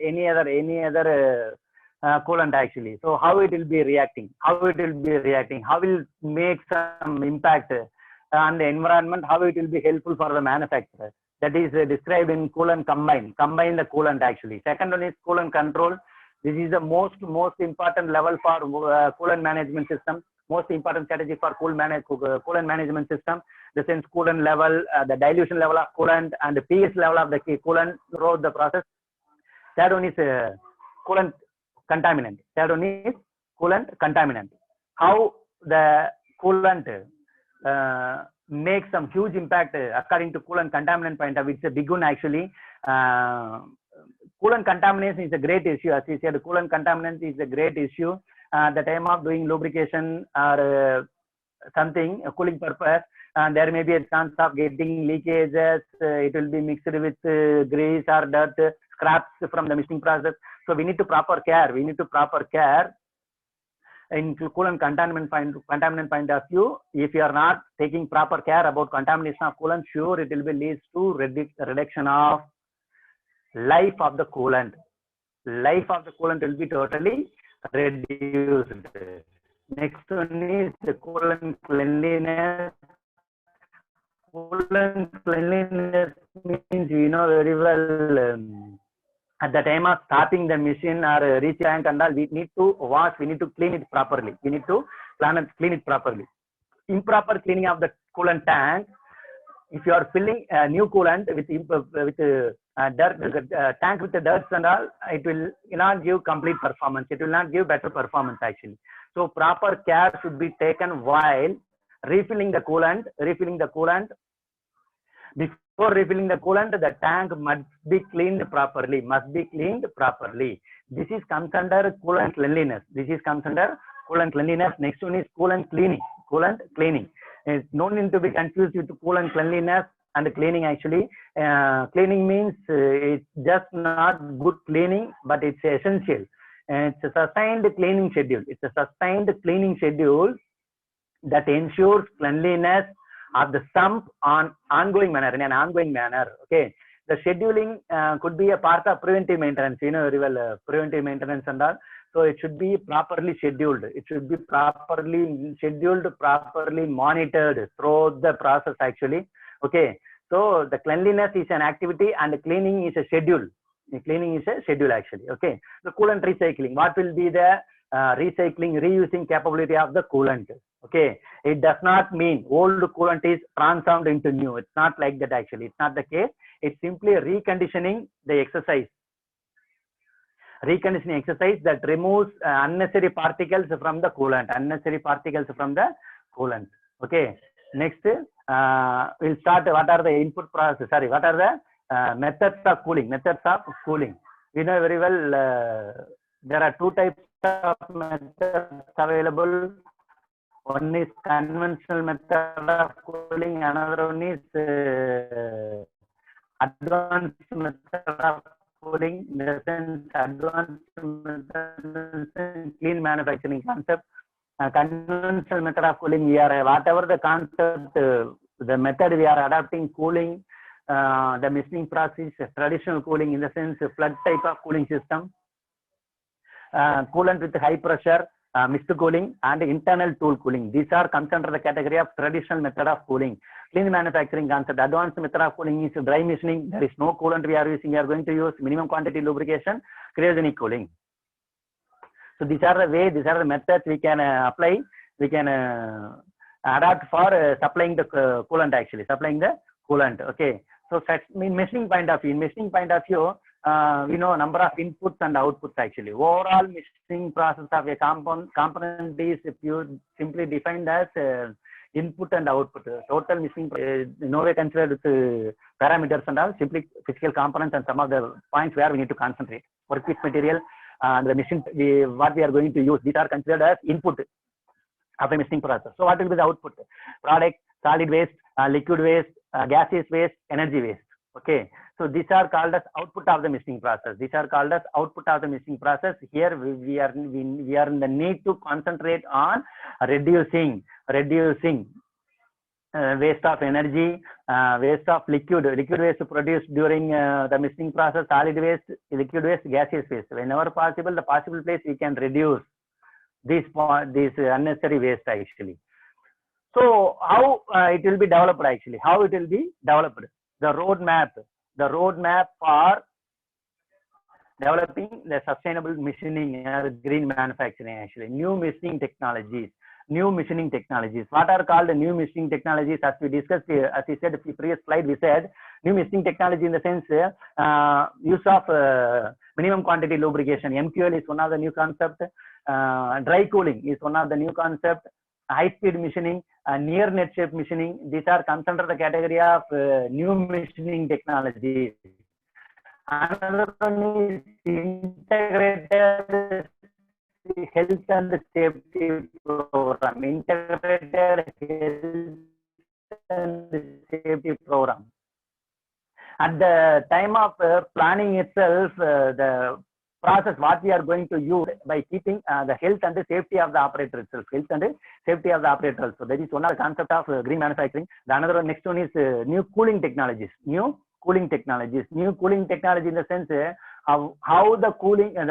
coolant actually? So how it will be reacting? How will make some impact on the environment? How it will be helpful for the manufacturer? That is described in coolant combine. Combine the coolant actually. Second one is coolant control. This is the most important level for coolant management system. Most important strategy for coolant management system. The sense coolant level, the dilution level of coolant, and the pH level of the coolant throughout the process. Third one is coolant contaminant. How the coolant makes some huge impact according to coolant contaminant point of view. It's a big one actually. Coolant contamination is a great issue. As we said, coolant contaminant is a great issue. The time of doing lubrication or something, a cooling purpose, there may be a chance of getting leakages. It will be mixed with grease or dirt, scraps from the machining process. So we need to proper care. In coolant contaminant point of view, if you are not taking proper care about contamination of coolant, sure it will be leads to reduction of life of the coolant. Life of the coolant will be totally reduced. Next one is the coolant cleanliness. Coolant cleanliness means we know very well. At the time of starting the machine or reach tank and all, we need to wash, we need to clean it properly. Improper cleaning of the coolant tank. If you are filling a new coolant with dirt, tank with the dirt and all, it will not give complete performance. It will not give better performance actually. So proper care should be taken while refilling the coolant. Before refilling the coolant, the tank must be cleaned properly. This is comes under coolant cleanliness. Next one is coolant cleaning. It's no need to be confused with coolant cleanliness and cleaning actually. Cleaning means it's just not good cleaning, but it's essential. It's a sustained cleaning schedule. that ensures cleanliness of the sump on ongoing manner, in an ongoing manner. Okay, the scheduling could be a part of preventive maintenance, you know very well, preventive maintenance and all. So it should be properly scheduled. It should be properly scheduled, properly monitored throughout the process actually. Okay, so the cleanliness is an activity and cleaning is a schedule. Cleaning is a schedule actually. Okay, the coolant recycling. What will be the recycling, reusing capability of the coolant? Okay, it does not mean old coolant is transformed into new. It's not like that actually. It's not the case. It's simply reconditioning the exercise. Reconditioning exercise that removes unnecessary particles from the coolant. Unnecessary particles from the coolant. Okay. Next, we'll start. What are the input process? Sorry, what are the methods of cooling? Methods of cooling. We know very well. There are two types of methods available. One is conventional method of cooling. Another one is advanced method of cooling. In the sense, advanced method, clean manufacturing concept. Conventional method of cooling, we are whatever the concept, the method we are adapting cooling, the machining process, traditional cooling in the sense flood type of cooling system, coolant with high pressure, mixed cooling, and internal tool cooling. These are comes under the category of traditional method of cooling. Clean manufacturing concept. Advanced method of cooling is dry machining. There is no coolant we are using. We are going to use minimum quantity lubrication, cryogenic cooling. So these are the way, these are the methods we can apply, we can adapt for supplying the coolant actually, supplying the coolant. Okay. So in machining point of view, we know number of inputs and outputs actually. Overall machining process of a component is simply defined as input and output. Total machining no way considered with parameters and all, simply physical components and some of the points where we need to concentrate. Workpiece material, the machine, what we are going to use, these are considered as input of a machining process. So what will be the output? Product, solid waste, liquid waste, gaseous waste, energy waste. Okay, so these are called as output of the machining process. These are called as output of the machining process. Here we are in the need to concentrate on reducing waste of energy, waste of liquid waste produced during the machining process, solid waste, liquid waste, gaseous waste. Whenever possible, the possible place we can reduce these unnecessary waste actually. So how it will be developed actually? How it will be developed? The roadmap for developing the sustainable machining or green manufacturing actually. New machining technologies. What are called the new machining technologies? As we discussed, as we said in the previous slide, we said new machining technology in the sense use of minimum quantity lubrication. MQL is one of the new concept. Dry cooling is one of the new concept. High-speed machining, near net shape machining. These are comes under the category of new machining technologies. Another one is integrated health and safety program. Integrated health and safety program. At the time of planning itself, the process what we are going to use by keeping the health and the safety of the operator itself. Health and the safety of the operator. So that is one of the concept of green manufacturing. The another one, next one is new cooling technologies. New cooling technology in the sense how the cooling is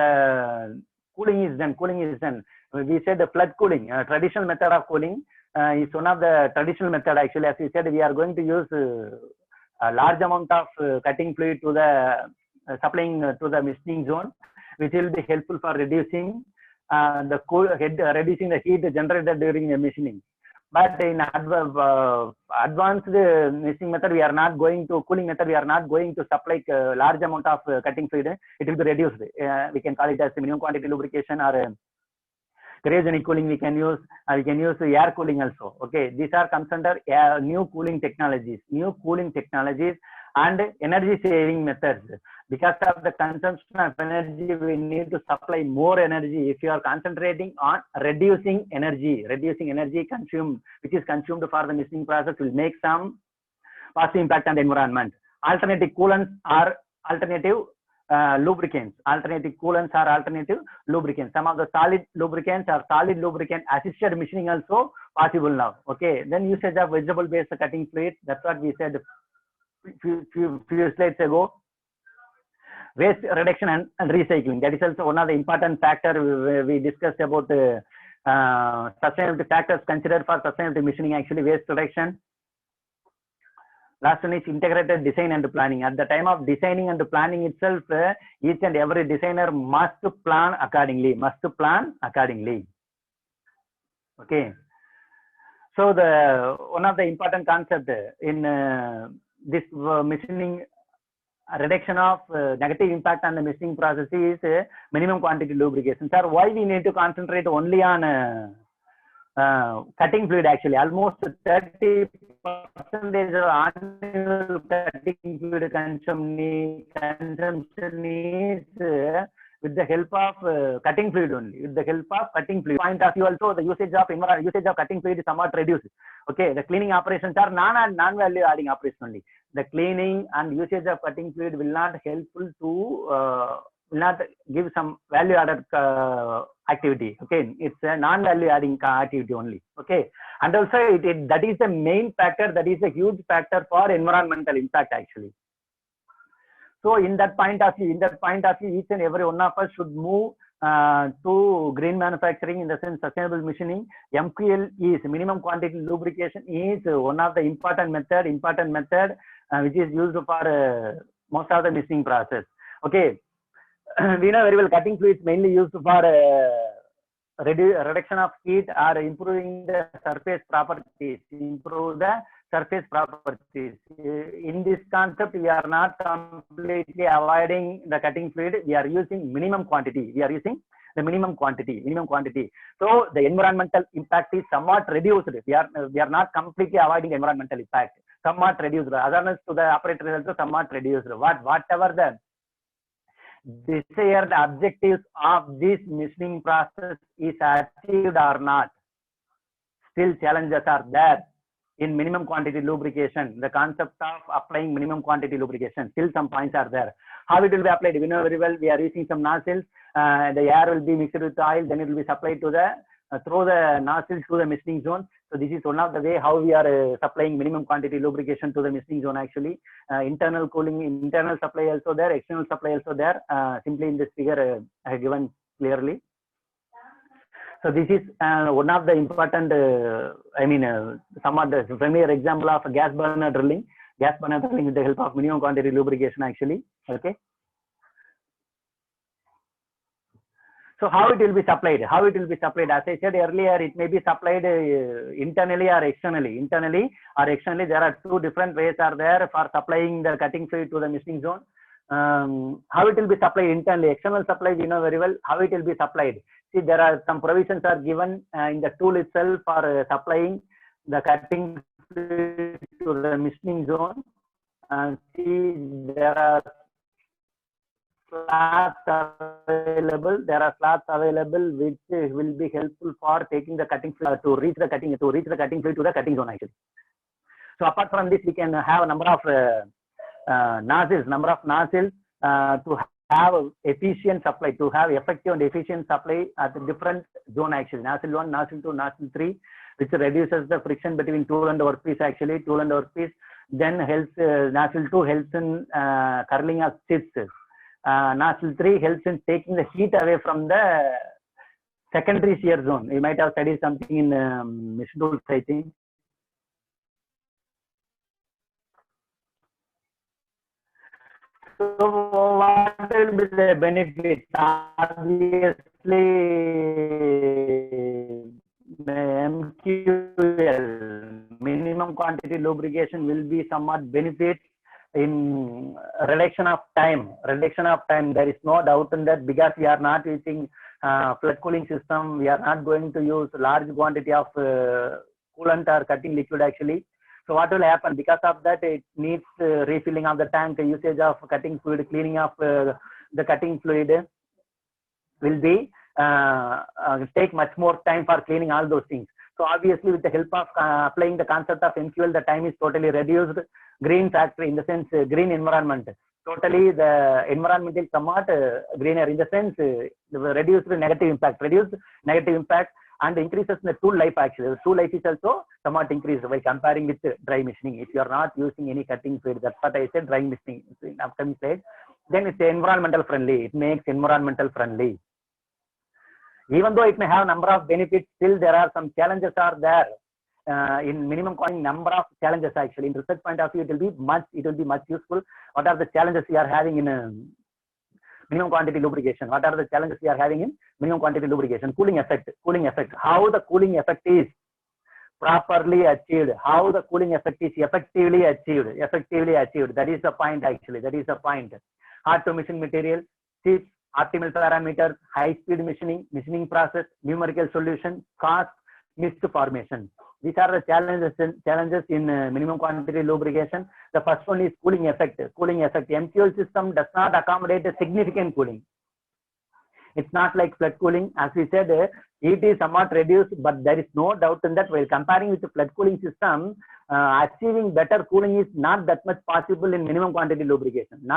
done. We said the flood cooling, traditional method of cooling is one of the traditional method actually. As we said, we are going to use a large amount of cutting fluid to the supplying to the machining zone, which will be helpful for reducing reducing the heat generated during the machining. But in advanced machining method, we are not going to cooling method. We are not going to supply large amount of cutting fluid. It will be reduced. We can call it as minimum quantity lubrication or cryogenic cooling. We can use air cooling also. Okay, these are comes under new cooling technologies. And energy saving methods. Because of the consumption of energy, we need to supply more energy. If you are concentrating on reducing energy consumed, which is consumed for the machining process, will make some positive impact on the environment. Alternative coolants are alternative lubricants. Some of the solid lubricants or solid lubricant assisted machining also possible now. Okay, then usage of vegetable based cutting fluid, that's what we said few slides ago. Waste reduction and recycling, that is also one of the important factor we discussed about sustainability factors considered for sustainability machining, actually waste reduction. Last one is integrated design and planning. At the time of designing and planning itself, each and every designer must plan accordingly. Okay. So the one of the important concept in this machining reduction of negative impact on the machining process is minimum quantity lubrication. Sir, why we need to concentrate only on cutting fluid? Actually, almost 30% of annual cutting fluid consumption is with the help of cutting fluid only. With the help of cutting fluid. Point of view also, the usage of cutting fluid is somewhat reduced. Okay, the cleaning operations are non-value adding operation only. The cleaning and usage of cutting fluid will not helpful to will not give some value added activity. Okay, it's a non-value adding activity only. Okay, and also that is the main factor, that is a huge factor for environmental impact actually. So in that point of view, each and every one of us should move to green manufacturing, in the sense sustainable machining. MQL is minimum quantity lubrication is one of the important method which is used for most of the machining process. Okay. We know very well cutting fluids mainly used for reduction of heat or improving the surface properties. In this concept, we are not completely avoiding the cutting fluid. We are using minimum quantity. So the environmental impact is somewhat reduced. We are not completely avoiding the environmental impact. Somewhat reduced. Otherness to the operator also somewhat reduced. Whatever the desired objectives of this machining process is achieved or not, still challenges are there in minimum quantity lubrication. The concept of applying minimum quantity lubrication, still some points are there. How it will be applied? We know very well. We are using some nozzles. The air will be mixed with oil, then it will be supplied to the through the nozzles to the machining zone. So this is one of the way how we are supplying minimum quantity lubrication to the machining zone actually. Internal cooling, internal supply also there, external supply also there. Simply in this figure I have given clearly. So this is one of the important, some of the familiar example of gas burner drilling with the help of minimum quantity lubrication actually. Okay. So how it will be supplied? As I said earlier, it may be supplied internally or externally. There are two different ways are there for supplying the cutting fluid to the machining zone. How it will be supplied internally? External supply, we know very well how it will be supplied. See, there are some provisions are given in the tool itself for supplying the cutting fluid to the machining zone. And see, there are slots available. Which will be helpful for taking the cutting fluid to reach the cutting fluid to the cutting zone actually. So apart from this, we can have a number of nozzles to have efficient supply, to have effective and efficient supply at the different zone actually. Nozzle 1, nozzle 2, nozzle 3, which reduces the friction between tool and workpiece actually. Then helps nozzle 2 helps in curling of chips. Nozzle 3 helps in taking the heat away from the secondary shear zone. You might have studied something in machine tools, I think. So what will be the benefits? Obviously, MQL, minimum quantity lubrication, will be somewhat benefit in reduction of time. There is no doubt in that, because we are not using flood cooling system. We are not going to use large quantity of coolant or cutting liquid actually. So what will happen? Because of that, it needs refilling of the tank, usage of cutting fluid, cleaning of the cutting fluid will be take much more time for cleaning all those things. So obviously, with the help of applying the concept of MQL, the time is totally reduced. Green factor, in the sense green environment. Totally, the environment is somewhat greener, in the sense reduced negative impact. and increases the tool life actually. The tool life is also somewhat increased by comparing with dry machining. If you are not using any cutting fluid, that's what I said, dry machining. In upcoming slide, then it's environmental friendly. It makes environmental friendly. Even though it may have number of benefits, still there are some challenges are there. In minimum quantity, number of challenges actually. In research point of view, it will be much useful. What are the challenges we are having in minimum quantity lubrication? What are the challenges we are having in minimum quantity lubrication? Cooling effect. How the cooling effect is properly achieved. How the cooling effect is effectively achieved. That is the point actually. That is the point. Hard to machine material, chips, optimal parameters, high speed machining process, numerical solution, cost, mist formation. These are the challenges in minimum quantity lubrication. The first one is cooling effect. MQL system does not accommodate a significant cooling. It's not like flood cooling. As we said, heat is somewhat reduced, but there is no doubt in that while comparing with the flood cooling system, achieving better cooling is not that much possible in minimum quantity lubrication.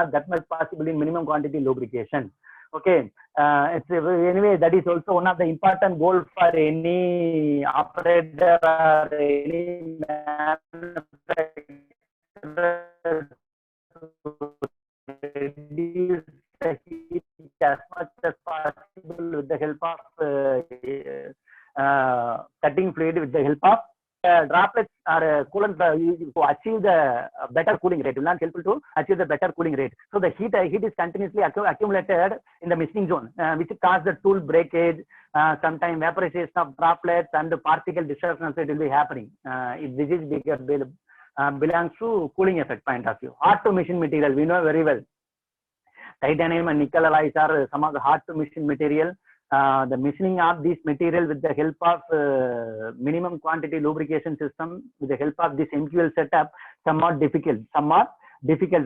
Okay, anyway, that is also one of the important goals for any operator or any manufacturer to reduce the heat as much as possible with the help of cutting fluid, with the help of droplets or coolant to achieve the better cooling rate. Will not helpful to achieve the better cooling rate. So the heat is continuously accumulated in the machining zone, which causes the tool breakage, sometimes vaporization of droplets and the particle disruption also it will be happening. This is belongs to cooling effect point of view. Hard to machine material, we know very well. Titanium and nickel alloys are some of the hard to machine material. The machining of this material with the help of minimum quantity lubrication system, with the help of this MQL setup, somewhat difficult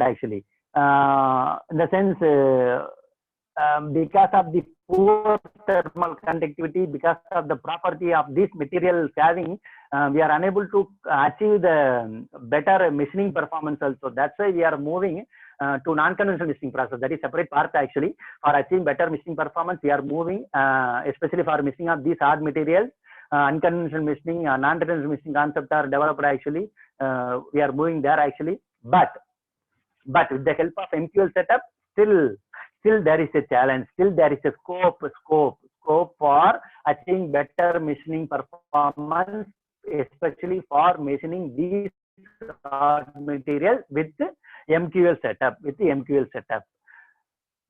actually. In the sense, because of the poor thermal conductivity, because of the property of this material having, we are unable to achieve the better machining performance also. That's why we are moving to non-conventional machining process. That is separate part actually. For achieving better machining performance, we are moving, especially for machining of these hard materials. Unconventional machining, non-conventional machining concept are developed actually. We are moving there actually. But with the help of MQL setup, still there is a challenge. Still there is a scope for achieving better machining performance, especially for machining these hard materials with MQL setup.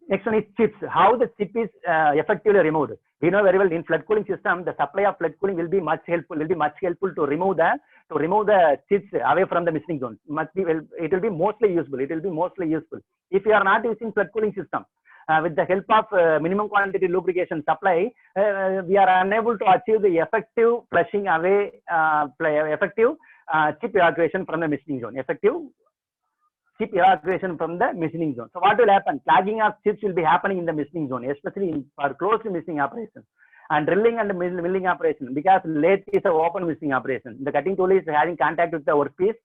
Next one is chips. How the chip is effectively removed. We know very well in flood cooling system, the supply of flood cooling will be much helpful. To remove the chips away from the machining zone. It will be mostly useful. If you are not using flood cooling system, with the help of minimum quantity lubrication supply, we are unable to achieve the effective flushing away, effective chip evacuation from the machining zone. So what will happen? Clogging of chips will be happening in the machining zone, especially for closed machining operations. And drilling and milling operation, because lathe is an open machining operation. The cutting tool is having contact with the workpiece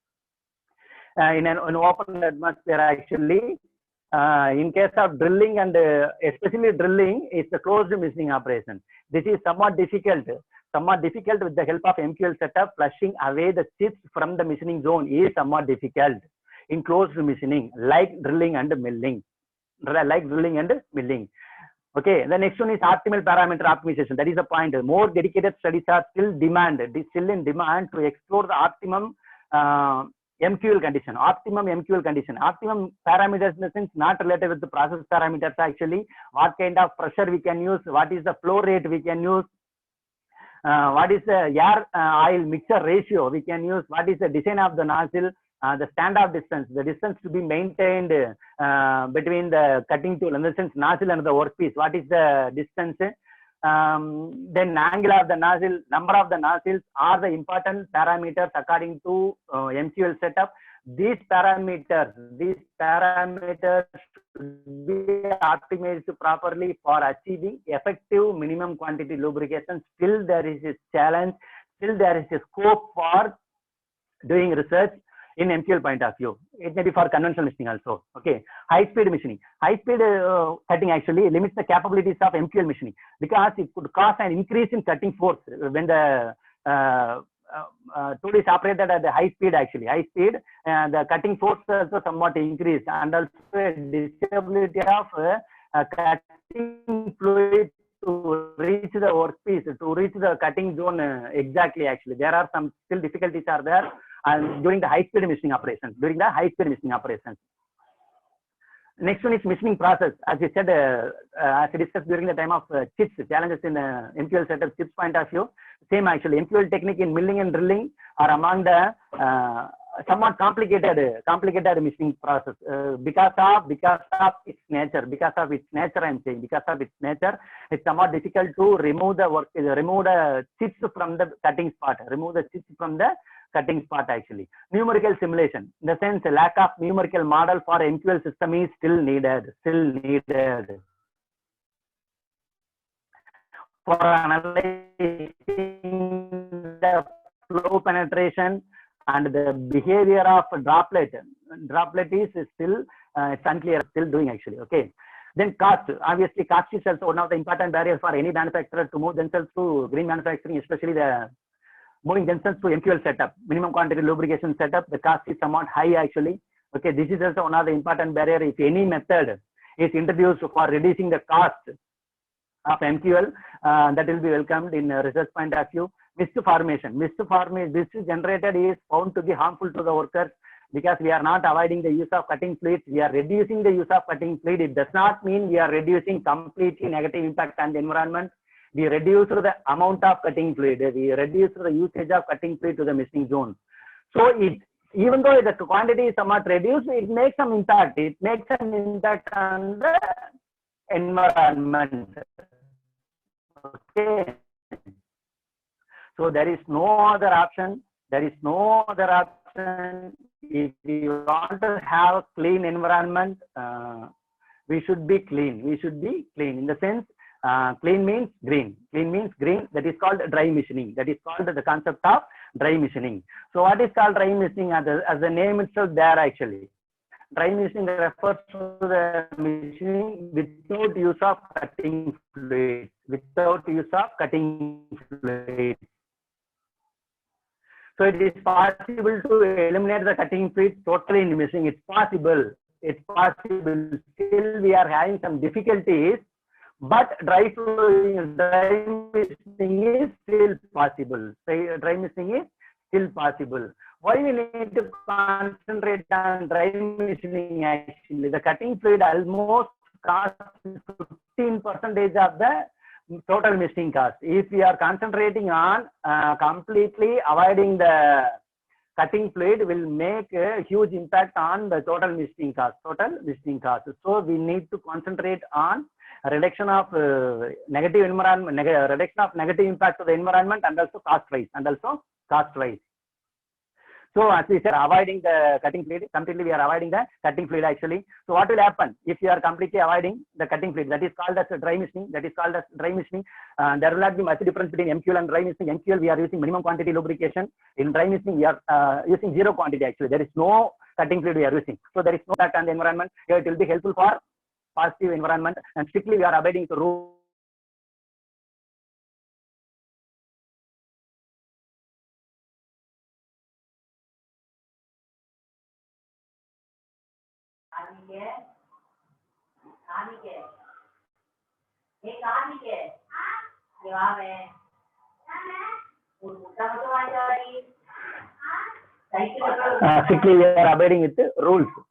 in an open atmosphere actually. In case of drilling and especially drilling, it's a closed machining operation. This is somewhat difficult with the help of MQL setup. Flushing away the chips from the machining zone is somewhat difficult in closed machining, like drilling and milling. Okay, the next one is optimal parameter optimization. That is the point. More dedicated studies are still in demand to explore the optimum MQL condition. Optimum parameters in the sense not related with the process parameters actually. What kind of pressure we can use, what is the flow rate we can use, what is the air oil mixture ratio we can use, what is the design of the nozzle, the standoff distance, the distance to be maintained between the cutting tool, in the sense nozzle and the workpiece, what is the distance, then angle of the nozzle, number of the nozzles are the important parameters according to MQL setup. These parameters should be optimized properly for achieving effective minimum quantity lubrication. Still there is a challenge, still there is a scope for doing research in MQL point of view. It may be for conventional machining also. Okay, high speed machining. High speed cutting actually limits the capabilities of MQL machining because it could cause an increase in cutting force when the tool is operated at the high speed actually. High speed, the cutting force also somewhat increased, and also disability of cutting fluid to reach the workpiece, to reach the cutting zone exactly actually. There are some still difficulties are there and during the high speed machining operations. Next one is machining process. As we said, as we discussed during the time of chips, challenges in MQL setup chips point of view, same actually. MQL technique in milling and drilling are among the somewhat complicated machining process because of its nature. I'm saying because of its nature, it's somewhat difficult to remove the chips from the cutting spot. Cutting spot actually. Numerical simulation, in the sense lack of numerical model for MQL system is still needed. For analyzing the flow penetration and the behavior of droplet is still it's unclear, still doing actually. Okay. Then cost, obviously cost is also one of the important barriers for any manufacturer to move themselves to green manufacturing, especially the moving themselves to MQL setup, minimum quantity lubrication setup. The cost is somewhat high actually. Okay, this is also one of the important barrier. If any method is introduced for reducing the cost of MQL, that will be welcomed in research point of view. Mist formation, this generated is found to be harmful to the workers because we are not avoiding the use of cutting fluids. We are reducing the use of cutting fluid. It does not mean we are reducing completely negative impact on the environment. We reduce the amount of cutting fluid. We reduce the usage of cutting fluid to the machining zone. So even though the quantity is somewhat reduced, it makes some impact. It makes an impact on the environment. Okay. So there is no other option. If we want to have a clean environment, we should be clean. In the sense, clean means green. That is called dry machining. That is called the concept of dry machining. So what is called dry machining? As the name itself there actually. Dry machining refers to the machining without use of cutting fluid. So it is possible to eliminate the cutting fluid totally in machining. It's possible. Still we are having some difficulties. But dry machining is still possible. Why we need to concentrate on dry machining actually? The cutting fluid almost costs 15% of the total machining cost. If we are concentrating on completely avoiding the cutting fluid, will make a huge impact on the total machining cost. So we need to concentrate on reduction of negative impact to the environment and also cost wise. So as we said, avoiding the cutting fluid, completely we are avoiding the cutting fluid actually. So what will happen if you are completely avoiding the cutting fluid? That is called as dry machining. There will not be much difference between MQL and dry machining. MQL we are using minimum quantity lubrication. In dry machining we are using zero quantity actually. There is no cutting fluid we are using. So there is no impact on the environment. Here it will be helpful for positive environment, and strictly we are abiding the rule.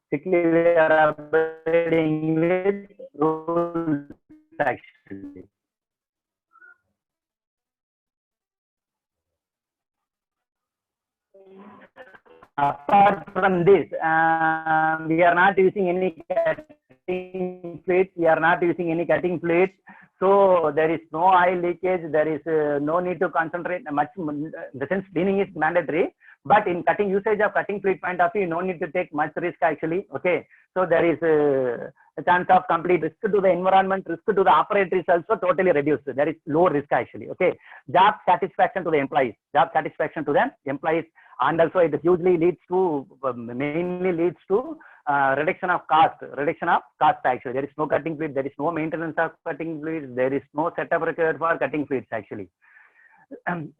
Strictly we are abiding with the rules. Actually. Apart from this, we are not using any cutting fluids. So there is no oil leakage. There is no need to concentrate much. In the sense, cleaning is mandatory. But in usage of cutting fluid point of view, no need to take much risk actually. Okay. So there is a chance of complete risk to the environment, risk to the operator is also totally reduced. There is low risk actually. Okay. Job satisfaction to the employees. and also it hugely leads to, mainly leads to reduction of cost actually. There is no cutting fluid, there is no maintenance of cutting fluids, there is no setup required for cutting fluids actually.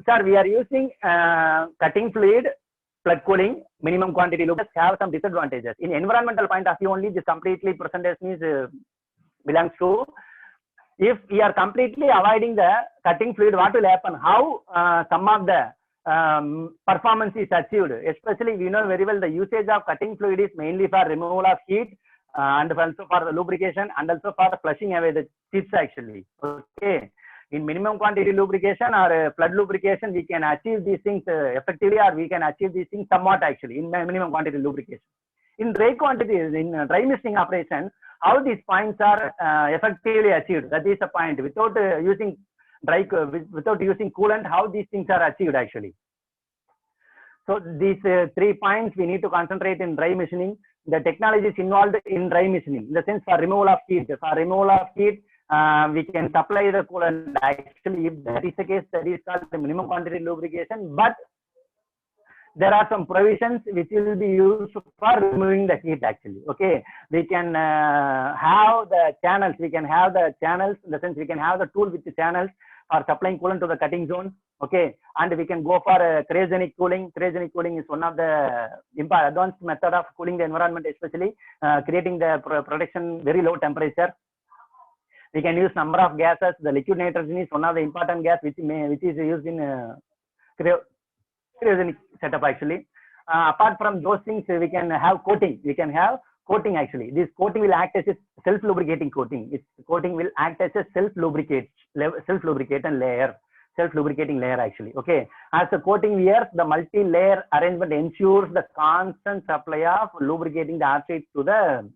Sir, we are using cutting fluid, plug cooling, minimum quantity lubricants have some disadvantages. In environmental point of view only, this completely presentation is belongs to. If we are completely avoiding the cutting fluid, what will happen? How some of the performance is achieved? Especially, we know very well the usage of cutting fluid is mainly for removal of heat and also for the lubrication and also for the flushing away the chips actually. Okay. In minimum quantity lubrication or flood lubrication, we can achieve these things effectively, or we can achieve these things somewhat actually in minimum quantity lubrication. In dry quantities, in dry misting operation, how these points are effectively achieved? That is the point. Without using without using coolant, how these things are achieved actually. So these 3 points we need to concentrate in dry machining. The technology is involved in dry machining, in the sense for removal of heat. For removal of heat, we can supply the coolant. Actually, if that is the case, that is called the minimum quantity lubrication. But there are some provisions which will be used for removing the heat actually. Okay, we can have the channels. We can have the channels in the sense we can have the tool with the channels for supplying coolant to the cutting zone. Okay, and we can go for cryogenic cooling. Cryogenic cooling is one of the advanced method of cooling the environment, especially creating the production very low temperature. We can use number of gases. The liquid nitrogen is one of the important gas which is used in cryogenic setup actually. Apart from those things, we can have coating. We can have coating actually. This coating will act as a self-lubricating coating. Its coating will act as a self-lubricating layer actually. Okay. As the coating wears, the multi-layer arrangement ensures the constant supply of lubricating the arteries to the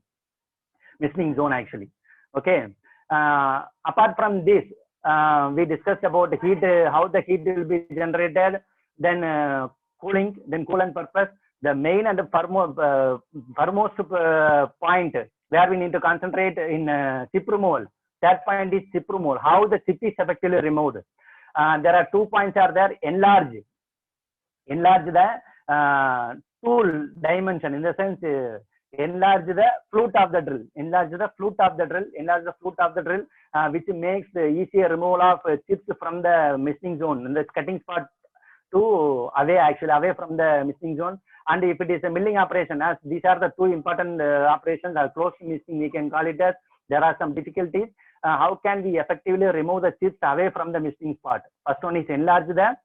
machining zone actually. Okay. Apart from this, we discussed about heat, how the heat will be generated, then cooling, then coolant purpose. The main and the foremost point where we need to concentrate in chip removal. That point is chip removal. How the chip is effectively removed. There are 2 points are there. Enlarge the tool dimension, in the sense enlarge the flute of the drill. Enlarge the flute of the drill, which makes the easier removal of chips from the machining zone in the cutting spot to away from the machining zone. And if it is a milling operation, as these are the 2 important operations, or close machine we can call it as, there are some difficulties. How can we effectively remove the chips away from the machining spot? First one is enlarge the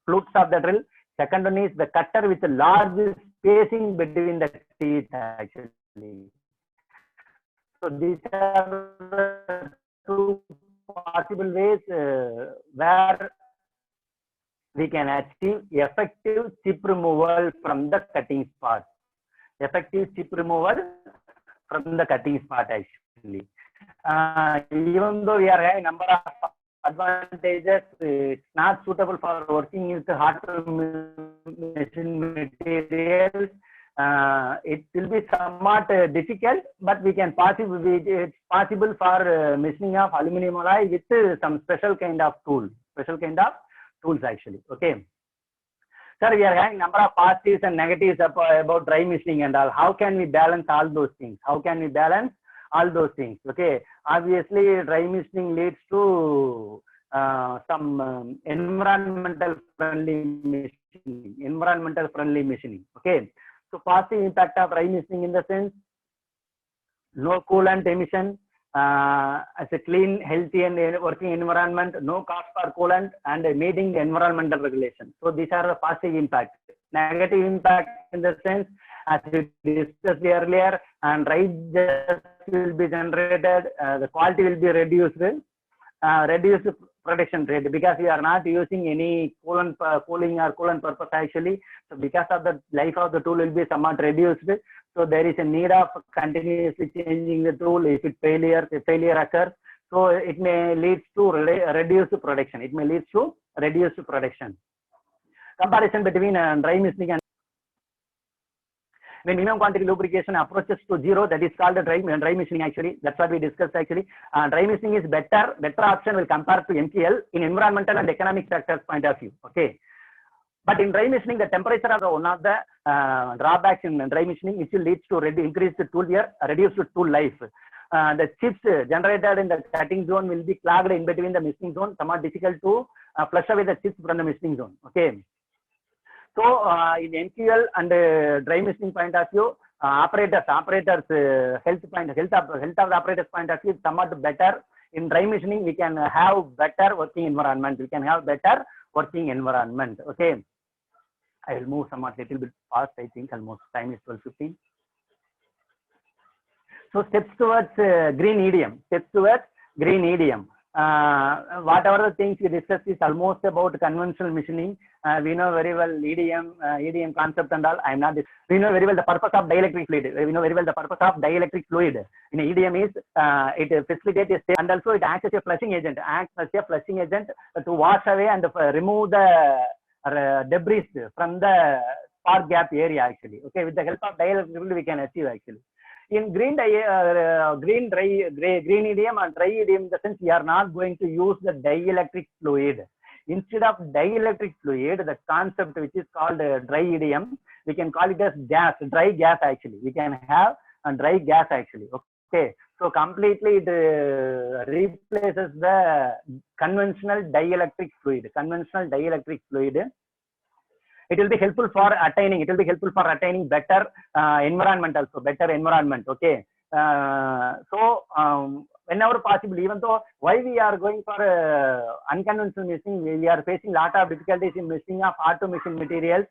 flutes of the drill. Second one is the cutter with a large spacing between the teeth actually. So these are the 2 possible ways where we can achieve effective chip removal from the cutting spot. Effective chip removal from the cutting spot actually. Even though we are having number of advantages, it's not suitable for working with hot machine materials. It will be somewhat difficult, but we can it's possible for machining of aluminum alloy with some special kind of tools actually. Okay. Sir, we are having number of positives and negatives about dry machining and all. How can we balance all those things? Okay. Obviously, dry machining leads to some environmental friendly machining. Okay. So positive impact of dry machining in the sense no coolant emission, as a clean, healthy and working environment, no cost for coolant, and meeting the environmental regulations. So these are the positive impacts. Negative impact in the sense, as we discussed earlier, and dry gas will be generated, the quality will be reduced, reduced production rate, because we are not using any cooling or coolant purpose actually. So because of the life of the tool will be somewhat reduced. So there is a need of continuously changing the tool if failure occurs. So it may lead to reduced production. Comparison between dry machining and when minimum quantity lubrication approaches to 0, that is called dry machining actually. That's what we discussed actually. Dry machining is better option will compare to MQL in environmental and economic factors point of view. Okay. But in dry machining, the temperature are one of the drawbacks in dry machining, which leads to increased tool wear, reduced tool life. The chips generated in the cutting zone will be clogged in between the machining zone, somewhat difficult to flush away the chips from the machining zone. Okay. So in NQL and dry machining point of view, operators health of the operators point of view is somewhat better. In dry machining, we can have better working environment. Okay. I will move somewhat little bit fast. I think almost time is 12:15. So steps towards green EDM. Whatever the things we discussed is almost about conventional machining. We know very well EDM concept and all. We know very well the purpose of dielectric fluid. In EDM is it facilitates a state, and also it acts as a flushing agent. To wash away and remove the debris from the spark gap area actually. Okay, with the help of dielectric fluid we can achieve actually. In green EDM and dry EDM, in the sense we are not going to use the dielectric fluid. Instead of dielectric fluid, the concept which is called dry EDM, we can call it as dry gas actually. We can have a dry gas actually. Okay, so completely it replaces the conventional dielectric fluid. It will be helpful for attaining better environment also, okay. Whenever possible, even though why we are going for unconventional machining, we are facing lot of difficulties in machining of hard to machine materials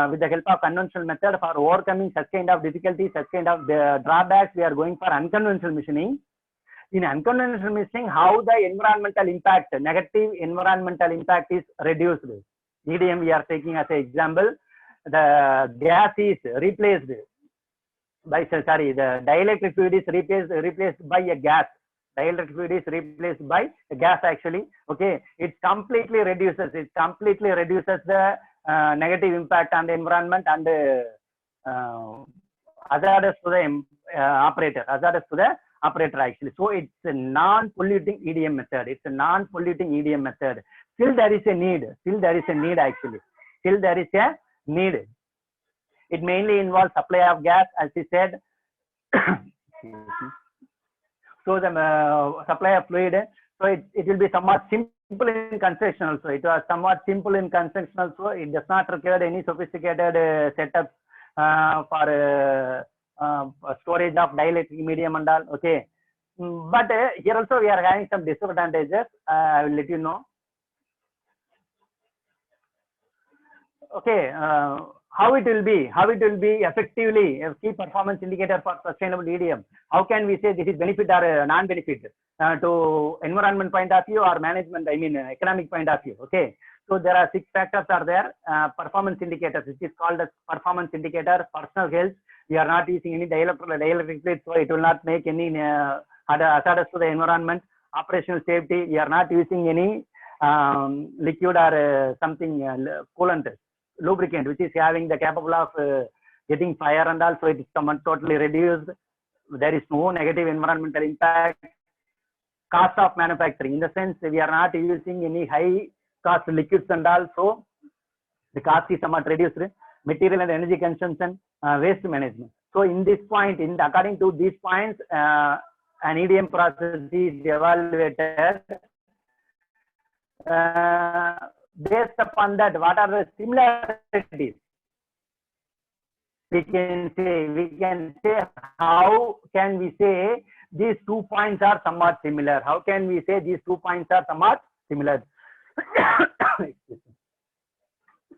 with the help of conventional method. For overcoming such kind of difficulties, such kind of drawbacks, we are going for unconventional machining. In unconventional machining, how the negative environmental impact is reduced. EDM we are taking as an example. The gas is replaced by, the dielectric fluid is replaced by a gas. Actually. Okay, it completely reduces the negative impact on the environment and hazardous to the operator. Actually. So it's a non-polluting EDM method. Still there is a need actually. It mainly involves supply of gas, as he said. So the supply of fluid, so it will be somewhat simple in construction also. It was somewhat simple in construction also. It does not require any sophisticated setup for storage of dielectric medium and all. Okay, but here also we are having some disadvantages. I will let you know. Okay, how it will be effectively a key performance indicator for sustainable EDM. How can we say this is benefit or non-benefit to environment point of view or management, economic point of view. Okay, so there are 6 factors are there. Performance indicators, which is called as performance indicator. Personal health, we are not using any dielectric fluid, so it will not make any hazardous to the environment. Operational safety, we are not using any liquid or something coolant, lubricant, which is having the capable of getting fire and also it is totally reduced. There is no negative environmental impact. Cost of manufacturing, in the sense we are not using any high cost liquids and also the cost is somewhat reduced. Material and energy consumption, waste management. So in this point, according to these points, an EDM process is evaluated. Based upon that, what are the similarities? We can say how can we say these 2 points are somewhat similar? How can we say these 2 points are somewhat similar?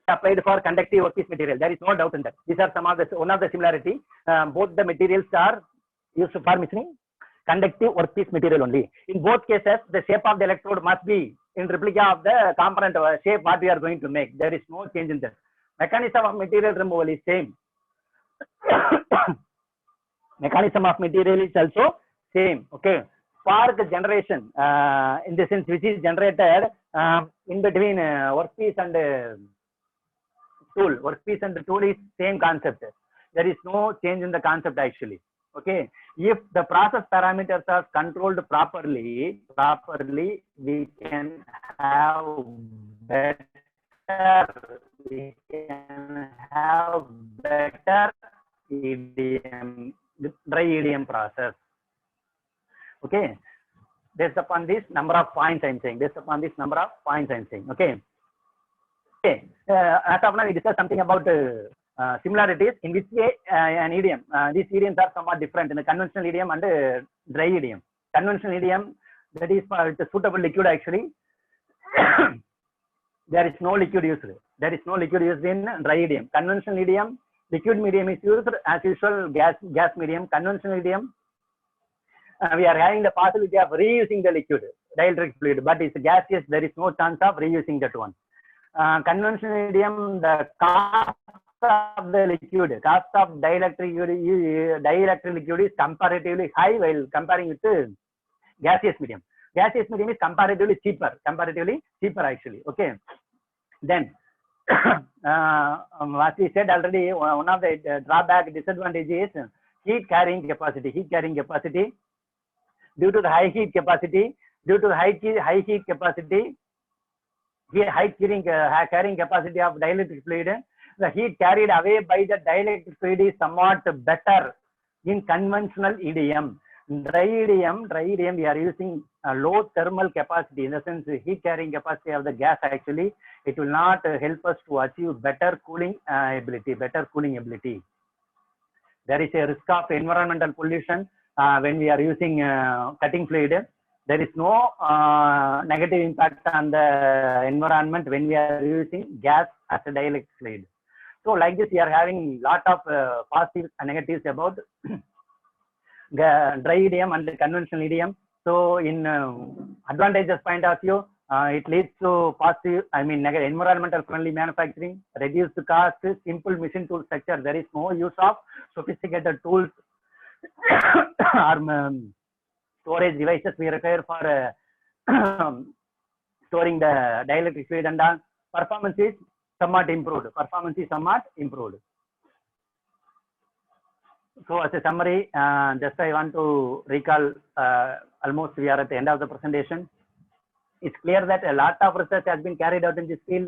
Applied for conductive workpiece material. There is no doubt in that. These are one of the similarity. Both the materials are used for machining conductive workpiece material only. In both cases, the shape of the electrode must be in replica of the component shape what we are going to make. There is no change in that. Mechanism of material removal is same. Mechanism of material is also same. Okay. Spark generation, in the sense which is generated in between workpiece and tool. Workpiece and the tool is same concept. There is no change in the concept actually. Okay, if the process parameters are controlled properly, we can have better have better EDM, dry EDM process. Okay, based upon this number of points I'm saying, based upon this number of points I'm saying. Okay. Okay. As of now, we discussed something about similarities in which way an idiom. These idioms are somewhat different in the conventional idiom and dry idiom. Conventional idiom, that is suitable liquid actually. There is no liquid used. There is no liquid used in dry idiom. Conventional idiom, liquid medium is used as usual. Gas medium. Conventional idiom, we are having the possibility of reusing the liquid, dielectric fluid, but it's gaseous. There is no chance of reusing that one. Conventional idiom, the cost of the liquid, cost of dielectric liquid is comparatively high while comparing with gaseous medium. Gaseous medium is comparatively cheaper actually. Okay. Then, as we said already, one of the drawback disadvantages is heat carrying capacity. Due to the high heat capacity, high carrying capacity of dielectric fluid, the heat carried away by the dielectric fluid is somewhat better in conventional idiom. Dry idiom, we are using a low thermal capacity, in the sense heat carrying capacity of the gas actually. It will not help us to achieve better cooling ability. There is a risk of environmental pollution when we are using cutting fluid. There is no negative impact on the environment when we are using gas as a dielectric fluid. So like this, we are having lot of positives and negatives about dry idiom and conventional idiom. So in advantages point of view, it leads to positive, negative, environmental friendly manufacturing, reduced cost, simple machine tool structure. There is no use of sophisticated tools or storage devices we require for storing the dielectric fluid, and all. Performance is somewhat improved. So as a summary, just I want to recall, almost we are at the end of the presentation. It's clear that a lot of research has been carried out in this field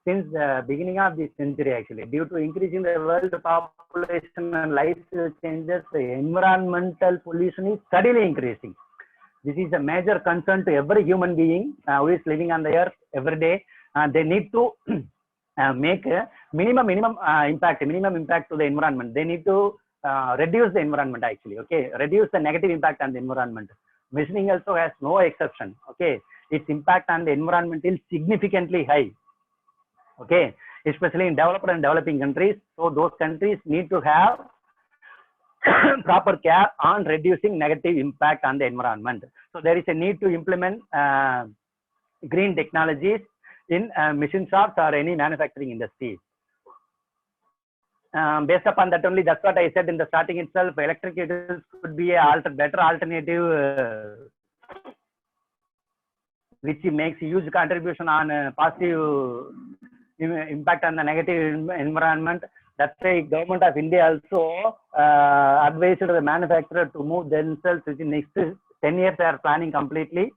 since the beginning of this century actually. Due to increasing the world population and lifestyle changes, the environmental pollution is steadily increasing. This is a major concern to every human being who is living on the earth every day. They need to make a minimum impact to the environment. They need to reduce the environment actually. Okay, reduce the negative impact on the environment. Machining also has no exception. Okay, its impact on the environment is significantly high. Okay, especially in developed and developing countries. So those countries need to have proper care on reducing negative impact on the environment. So there is a need to implement green technologies in machine shops or any manufacturing industry. Based upon that only, that's what I said in the starting itself, electric vehicles could be a better alternative which makes huge contribution on positive impact on the negative environment. That's why government of India also advised the manufacturer to move themselves within next 10 years. They are planning completely.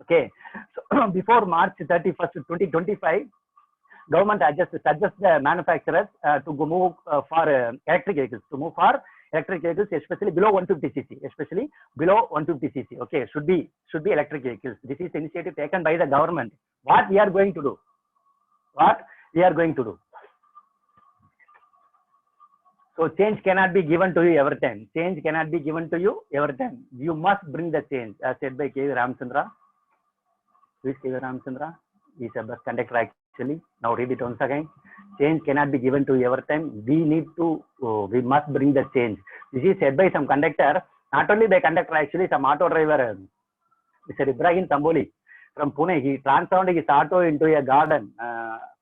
Okay, so before March 31st, 2025, government suggests the manufacturers to go move for electric vehicles, especially below 150 cc. Okay, should be electric vehicles. This is initiative taken by the government. What we are going to do? So change cannot be given to you every time. You must bring the change, as said by K.V. Ramchandra. Who is K.V. Ramchandra? He is a bus conductor actually. Now read it once again. Change cannot be given to you every time. We must bring the change. This is said by some conductor, not only by conductor actually, some auto driver, Mr. Ibrahim Tamboli from Pune. He transformed his auto into a garden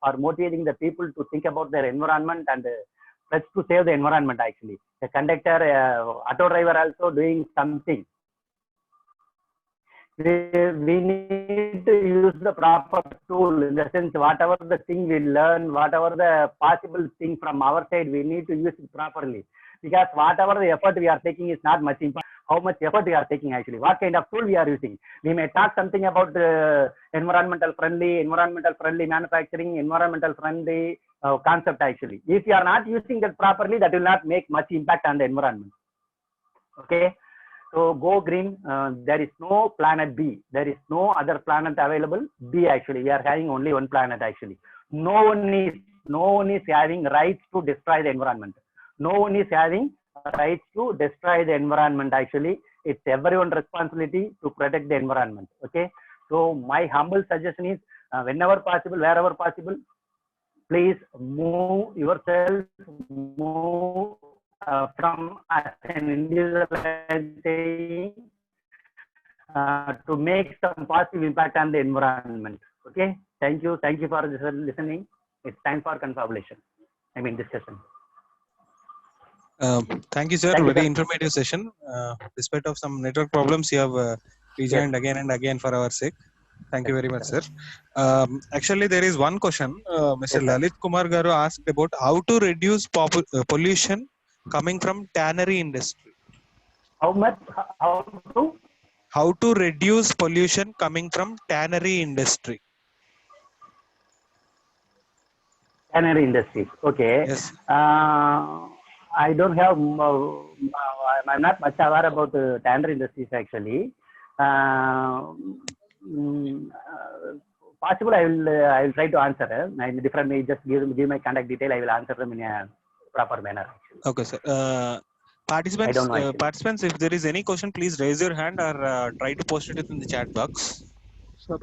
for motivating the people to think about their environment and to save the environment actually. The conductor, auto driver also doing something. We need to use the proper tool, in the sense whatever the thing we learn, whatever the possible thing from our side, we need to use it properly. Because whatever the effort we are taking is not much important. How much effort we are taking actually, what kind of tool we are using. We may talk something about environmental friendly manufacturing, environmental friendly concept actually. If you are not using that properly, that will not make much impact on the environment. Okay. So go green. There is no planet B. There is no other planet available. B actually. We are having only one planet actually. No one is having rights to destroy the environment. No one is having rights to destroy the environment actually. It's everyone's responsibility to protect the environment. Okay. So my humble suggestion is whenever possible, wherever possible, please move yourself, move from an individual to make some positive impact on the environment. Okay. Thank you for listening. It's time for confabulation. Discussion. Thank you, sir. Thank you, Very sir. informative session. Despite of some network problems, you have rejoined again and again for our sake. Thank you very much, sir. Actually, there is one question. Mr. Yes, sir. Lalit Kumar Garu asked about how to reduce pollution coming from tannery industry. How to? How to reduce pollution coming from tannery industry. Tannery industries. Okay. Yes. I don't have. I'm not much aware about tannery industries actually. Possible, I will try to answer in different way. Just give my contact detail. I will answer them in a proper manner. Actually. Okay, sir. Participants, I don't know, participants, if there is any question, please raise your hand or try to post it in the chat box. Sir,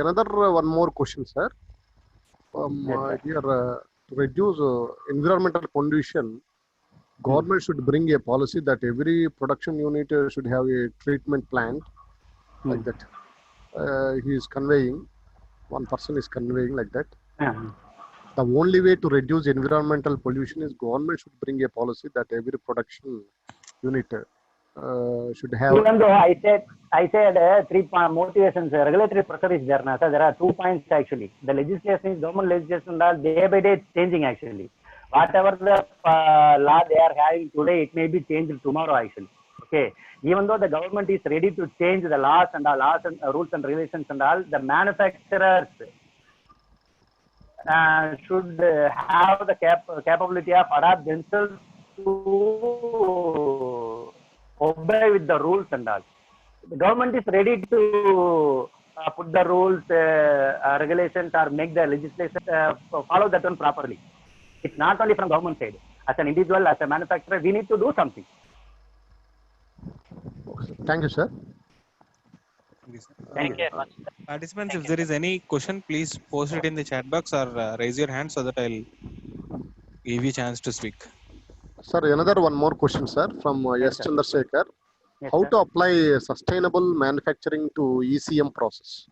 another one more question, sir. Yes, Here, to reduce environmental pollution, government should bring a policy that every production unit should have a treatment plant like that. He is conveying, one person is conveying like that. The only way to reduce environmental pollution is government should bring a policy that every production unit should have. Even though I said 3 motivations, regulatory pressure is there now. So there are 2 points actually. The legislation is government legislation day by day it's changing actually. Whatever the law they are having today, it may be changed tomorrow actually. Okay. Even though the government is ready to change the laws and rules and regulations and all, the manufacturers should have the capability of adapt themselves to obey with the rules and all. The government is ready to put the rules, regulations, or make the legislation follow that one properly. It's not only from government side. As an individual, as a manufacturer, we need to do something. Thank you, sir. Thank you. Participants, if there is any question, please post it in the chat box or raise your hand so that I'll give you a chance to speak. Sir, another one more question, sir, from Yes, S. Chandrasekhar. Yes, How sir. to apply sustainable manufacturing to ECM process?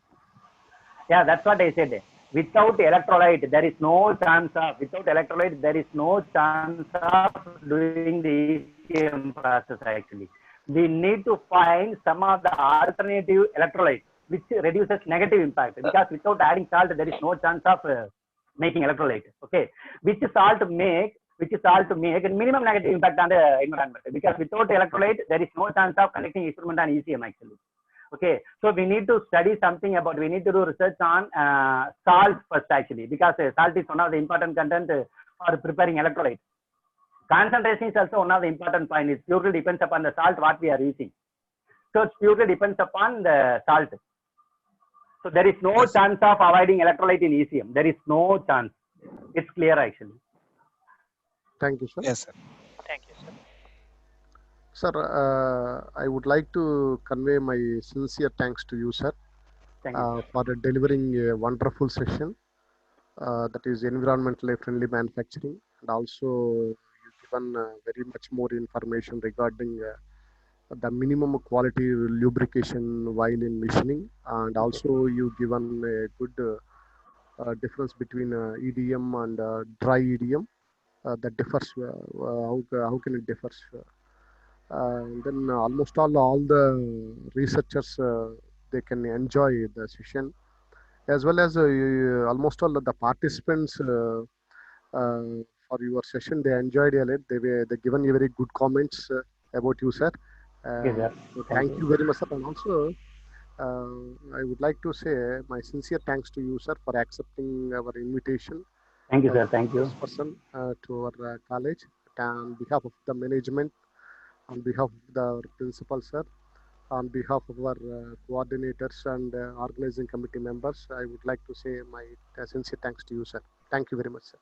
Yeah, that's what I said. Without electrolyte, there is no chance of doing the ECM process actually. We need to find some of the alternative electrolytes which reduces negative impact, because without adding salt, there is no chance of making electrolyte. Okay. Which salt to make minimum negative impact on the environment, because without electrolyte, there is no chance of connecting experiment on ECM actually. Okay, so we need to study something about, we need to do research on salt first actually, because salt is one of the important content for preparing electrolyte. Concentration is also one of the important point. It purely depends upon the salt what we are using. So it purely depends upon the salt. So there is no chance of avoiding electrolyte in ECM. There is no chance. It's clear actually. Thank you, sir. Yes, sir. Thank you, sir. Sir, I would like to convey my sincere thanks to you, sir, Thank you. for delivering a wonderful session that is environmentally friendly manufacturing, and also you given very much more information regarding the minimum quality lubrication while in machining, and also you given a good difference between EDM and dry EDM that differs. How can it differ? Then almost all the researchers they can enjoy the session, as well as almost all of the participants for your session. They enjoyed a lot. They given you very good comments about you, sir. Okay, sir. So thank you very much, sir. And also I would like to say my sincere thanks to you, sir, for accepting our invitation Thank you, sir. Thank you. person to our college. On behalf of the management, on behalf of the principal, sir, on behalf of our coordinators and organizing committee members, I would like to say my sincere thanks to you, sir. Thank you very much, sir.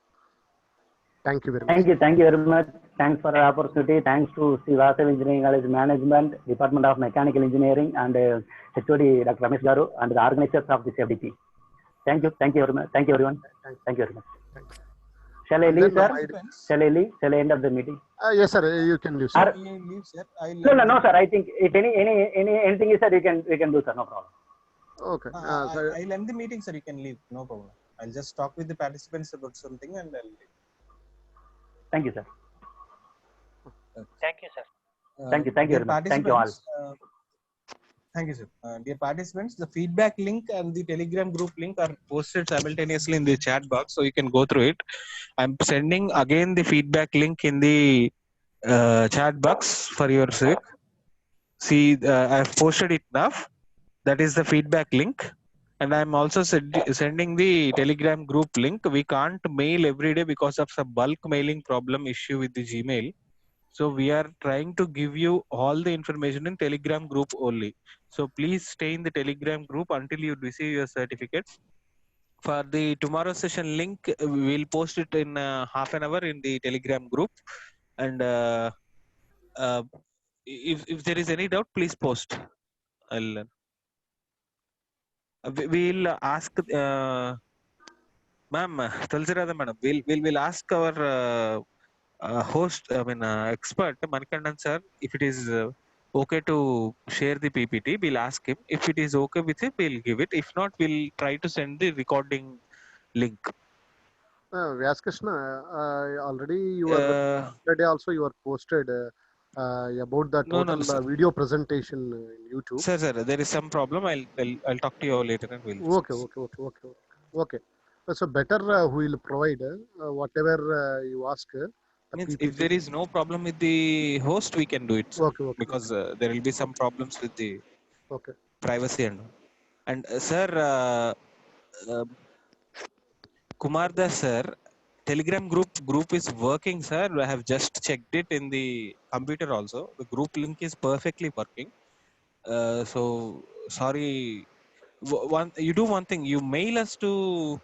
Thank you very much. Thank you very much. Thanks for the opportunity. Thanks to Srivasav Engineering College Management, Department of Mechanical Engineering, and HOD Dr. Ramesh Garu, and the organizers of this FDP. Thank you. Thank you very much. Thank you, everyone. Thank you very much. Thanks. Shall I leave, sir? Participants, Shall I leave? Shall I end of the meeting? Yes, sir. You can leave, sir. you leave, sir. No, sir. I think if anything is, sir, we can do, sir. No problem. Okay. I'll end the meeting, sir. You can leave. No problem. I'll just talk with the participants about something and I'll leave. Thank you, sir. Thank you, sir. Thank you very much. Thank you all. Thank you, sir. Dear participants, the feedback link and the Telegram group link are posted simultaneously in the chat box, so you can go through it. I'm sending again the feedback link in the chat box for your sake. See, I've posted it now. That is the feedback link. And I'm also sending the Telegram group link. We can't mail every day because of some bulk mailing problem issue with the Gmail. So we are trying to give you all the information in Telegram group only. So please stay in the Telegram group until you receive your certificates. For the tomorrow session link, we will post it in half an hour in the Telegram group. And if there is any doubt, please post. We'll ask, ma'am, Tulsirada madam, we'll ask our host, expert, Manikandan sir, if it is okay to share the PPT, we'll ask him. If it is okay with him, we'll give it. If not, we'll try to send the recording link. Vyas Krishna, already you are yesterday also you are posted about the total video presentation in YouTube. Sir, there is some problem. I'll talk to you all later and we'll. Okay. So better we will provide whatever you ask. Means if there is no problem with the host, we can do it. Okay. Because there will be some problems with the privacy and sir, Kumar Das sir, Telegram group is working, sir. I have just checked it in the computer also. The group link is perfectly working. So sorry. You do one thing. You mail us to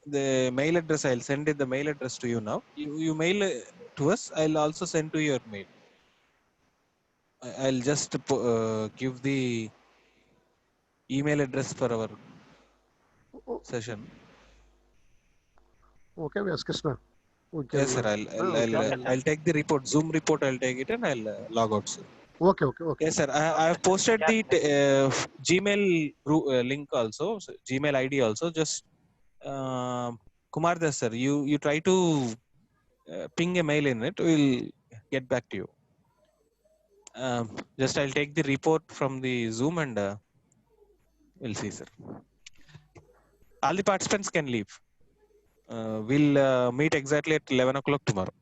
the mail address. I'll send it the mail address to you now. You mail to us. I'll also send to your mail. I'll just give the email address for our session. Okay, Vyas Krishna. Yes, sir. I'll take the report, Zoom report. I'll take it and I'll log out, sir. Okay. Yes, sir. I have posted the Gmail group, link also, so Gmail ID also. Just Kumar Das sir, you try to ping a mail in it. We'll get back to you. Just I'll take the report from the Zoom and we'll see, sir. All the participants can leave. We'll meet exactly at 11 o'clock tomorrow.